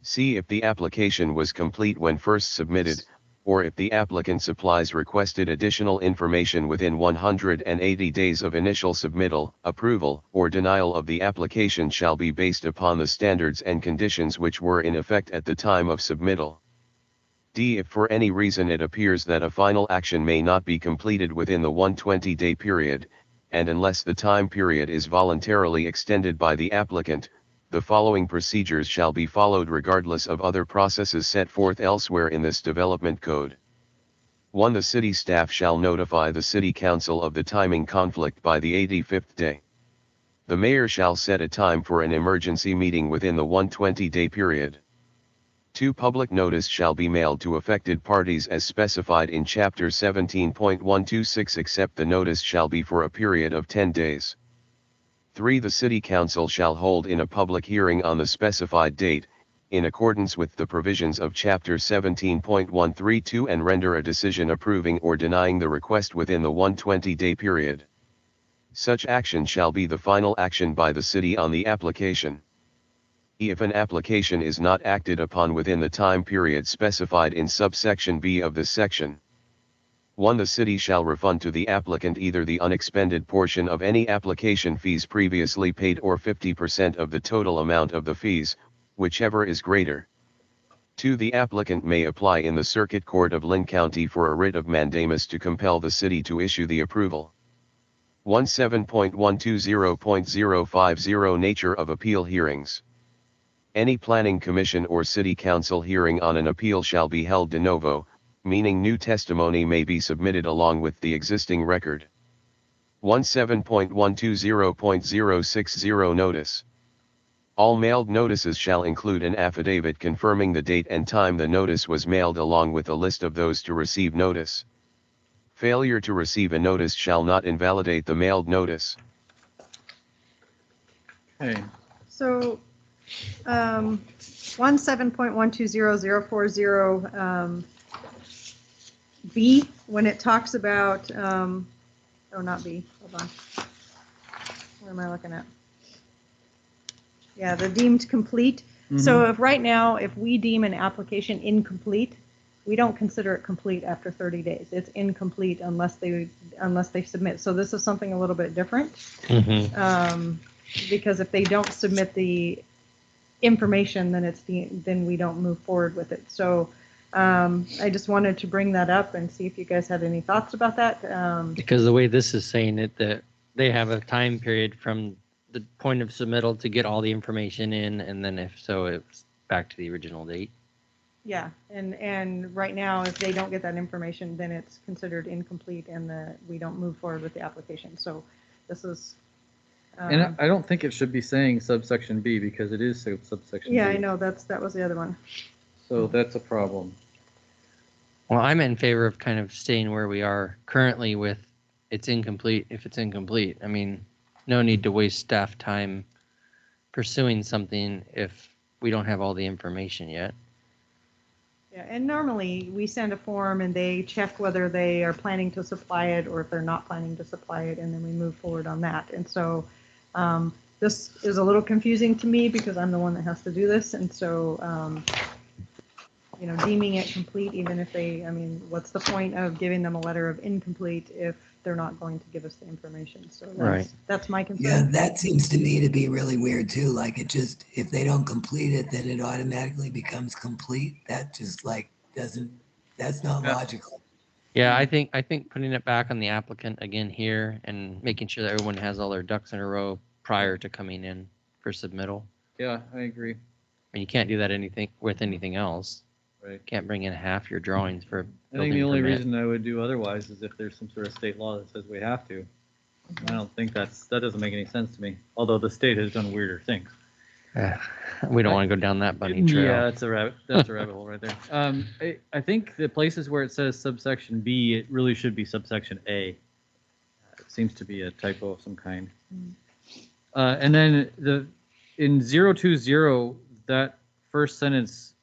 C. If the application was complete when first submitted, or if the applicant supplies requested additional information within 180 days of initial submittal, approval, or denial of the application shall be based upon the standards and conditions which were in effect at the time of submittal. D. If for any reason it appears that a final action may not be completed within the 120-day period, and unless the time period is voluntarily extended by the applicant, the following procedures shall be followed regardless of other processes set forth elsewhere in this development code. 1. The city staff shall notify the city council of the timing conflict by the 85th day. The mayor shall set a time for an emergency meeting within the 120-day period. 2. Public notice shall be mailed to affected parties as specified in Chapter 17.126 except the notice shall be for a period of 10 days. 3. The City Council shall hold in a public hearing on the specified date, in accordance with the provisions of Chapter 17.132 and render a decision approving or denying the request within the 120-day period. Such action shall be the final action by the city on the application. If an application is not acted upon within the time period specified in subsection B of this section, 1. The city shall refund to the applicant either the unexpended portion of any application fees previously paid or 50% of the total amount of the fees, whichever is greater. 2. The applicant may apply in the Circuit Court of Linn County for a writ of mandamus to compel the city to issue the approval. 17.120.050 Nature of appeal hearings. Any planning commission or city council hearing on an appeal shall be held de novo, meaning new testimony may be submitted along with the existing record. 17.120.060 Notice. All mailed notices shall include an affidavit confirming the date and time the notice was mailed along with a list of those to receive notice. Failure to receive a notice shall not invalidate the mailed notice. Okay. So, 17.120.040, B, when it talks about, oh, not B, hold on. What am I looking at? Yeah, the deemed complete. So if right now, if we deem an application incomplete, we don't consider it complete after 30 days. It's incomplete unless they submit. So this is something a little bit different. Because if they don't submit the information, then we don't move forward with it. So I just wanted to bring that up and see if you guys had any thoughts about that. Because the way this is saying it, that they have a time period from the point of submittal to get all the information in, and then if so, it's back to the original date. Yeah, and right now, if they don't get that information, then it's considered incomplete, and we don't move forward with the application. So this is. And I don't think it should be saying subsection B because it is subsection B. Yeah, I know that was the other one. So that's a problem. Well, I'm in favor of kind of staying where we are currently with it's incomplete if it's incomplete. I mean, no need to waste staff time pursuing something if we don't have all the information yet. Yeah, and normally we send a form and they check whether they are planning to supply it or if they're not planning to supply it, and then we move forward on that. And so this is a little confusing to me because I'm the one that has to do this, and so deeming it complete, even if what's the point of giving them a letter of incomplete if they're not going to give us the information? So that's my concern. Yeah, that seems to me to be really weird too. Like if they don't complete it, then it automatically becomes complete. That just that's not logical. Yeah, I think putting it back on the applicant again here and making sure that everyone has all their ducks in a row prior to coming in for submittal. Yeah, I agree. And you can't do that with anything else. Right. Can't bring in half your drawings for. I think the only reason I would do otherwise is if there's some sort of state law that says we have to. I don't think that doesn't make any sense to me. Although the state has done weirder things. We don't want to go down that bunny trail. Yeah, that's a rabbit hole right there. I think the places where it says subsection B, it really should be subsection A. It seems to be a typo of some kind. And then in 020, that first sentence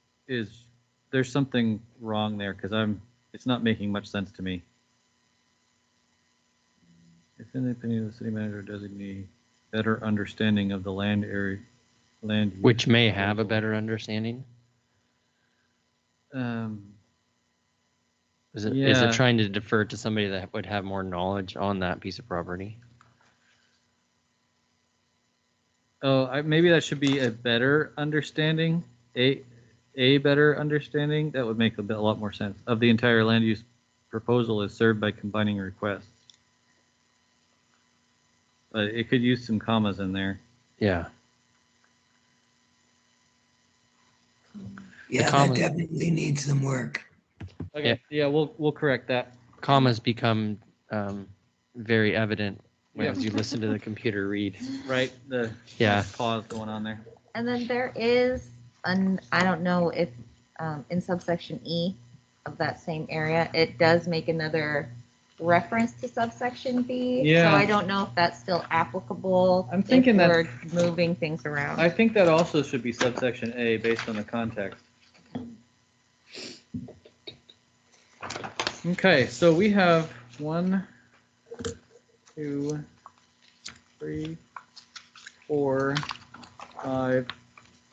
there's something wrong there because it's not making much sense to me. It's in the opinion of the city manager designee better understanding of the land area. Which may have a better understanding. Is it trying to defer to somebody that would have more knowledge on that piece of property? Oh, maybe that should be a better understanding. A better understanding. That would make a lot more sense. Of the entire land use proposal is served by combining requests. But it could use some commas in there. Yeah. Yeah, that definitely needs some work. Okay. Yeah, we'll correct that. Commas become very evident as you listen to the computer read. Right. The pause going on there. And then there is I don't know if in subsection E of that same area, it does make another reference to subsection B. Yeah. So I don't know if that's still applicable. I'm thinking if we're moving things around. I think that also should be subsection A based on the context. Okay, so we have 1, 2, 3, 4, 5,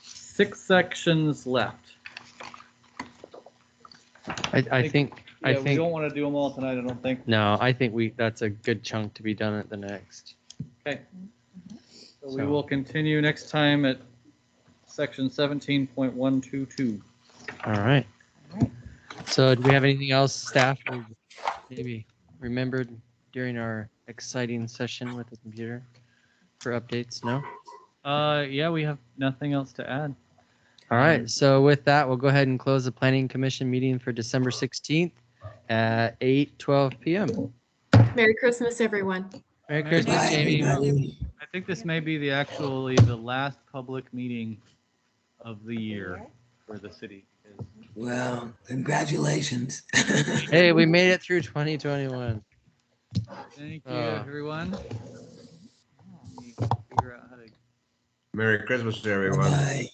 6 sections left. I think I Yeah, we think, don't want to do them all tonight, I don't think. no, I think that's a good chunk to be done at the next. Okay. So we So- will continue next time at section 17.122. All right. So do we have anything else, staff, we maybe remembered during our exciting session with the computer for updates? No? Yeah, we have nothing else to add. All right. So with that, we'll go ahead and close the Planning Commission meeting for December 16th at 8:12 p.m. Merry Christmas, everyone. Merry Christmas, Bye, Jamie. everybody. I think this may be the last public meeting of the year for the city. Well, congratulations. Hey, we made it through 2021. Thank you, Uh. everyone. Let me figure out how to. Merry Christmas to everyone. Bye.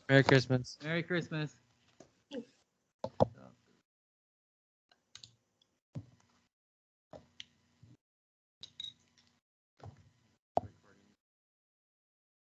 Merry Christmas. Merry Christmas.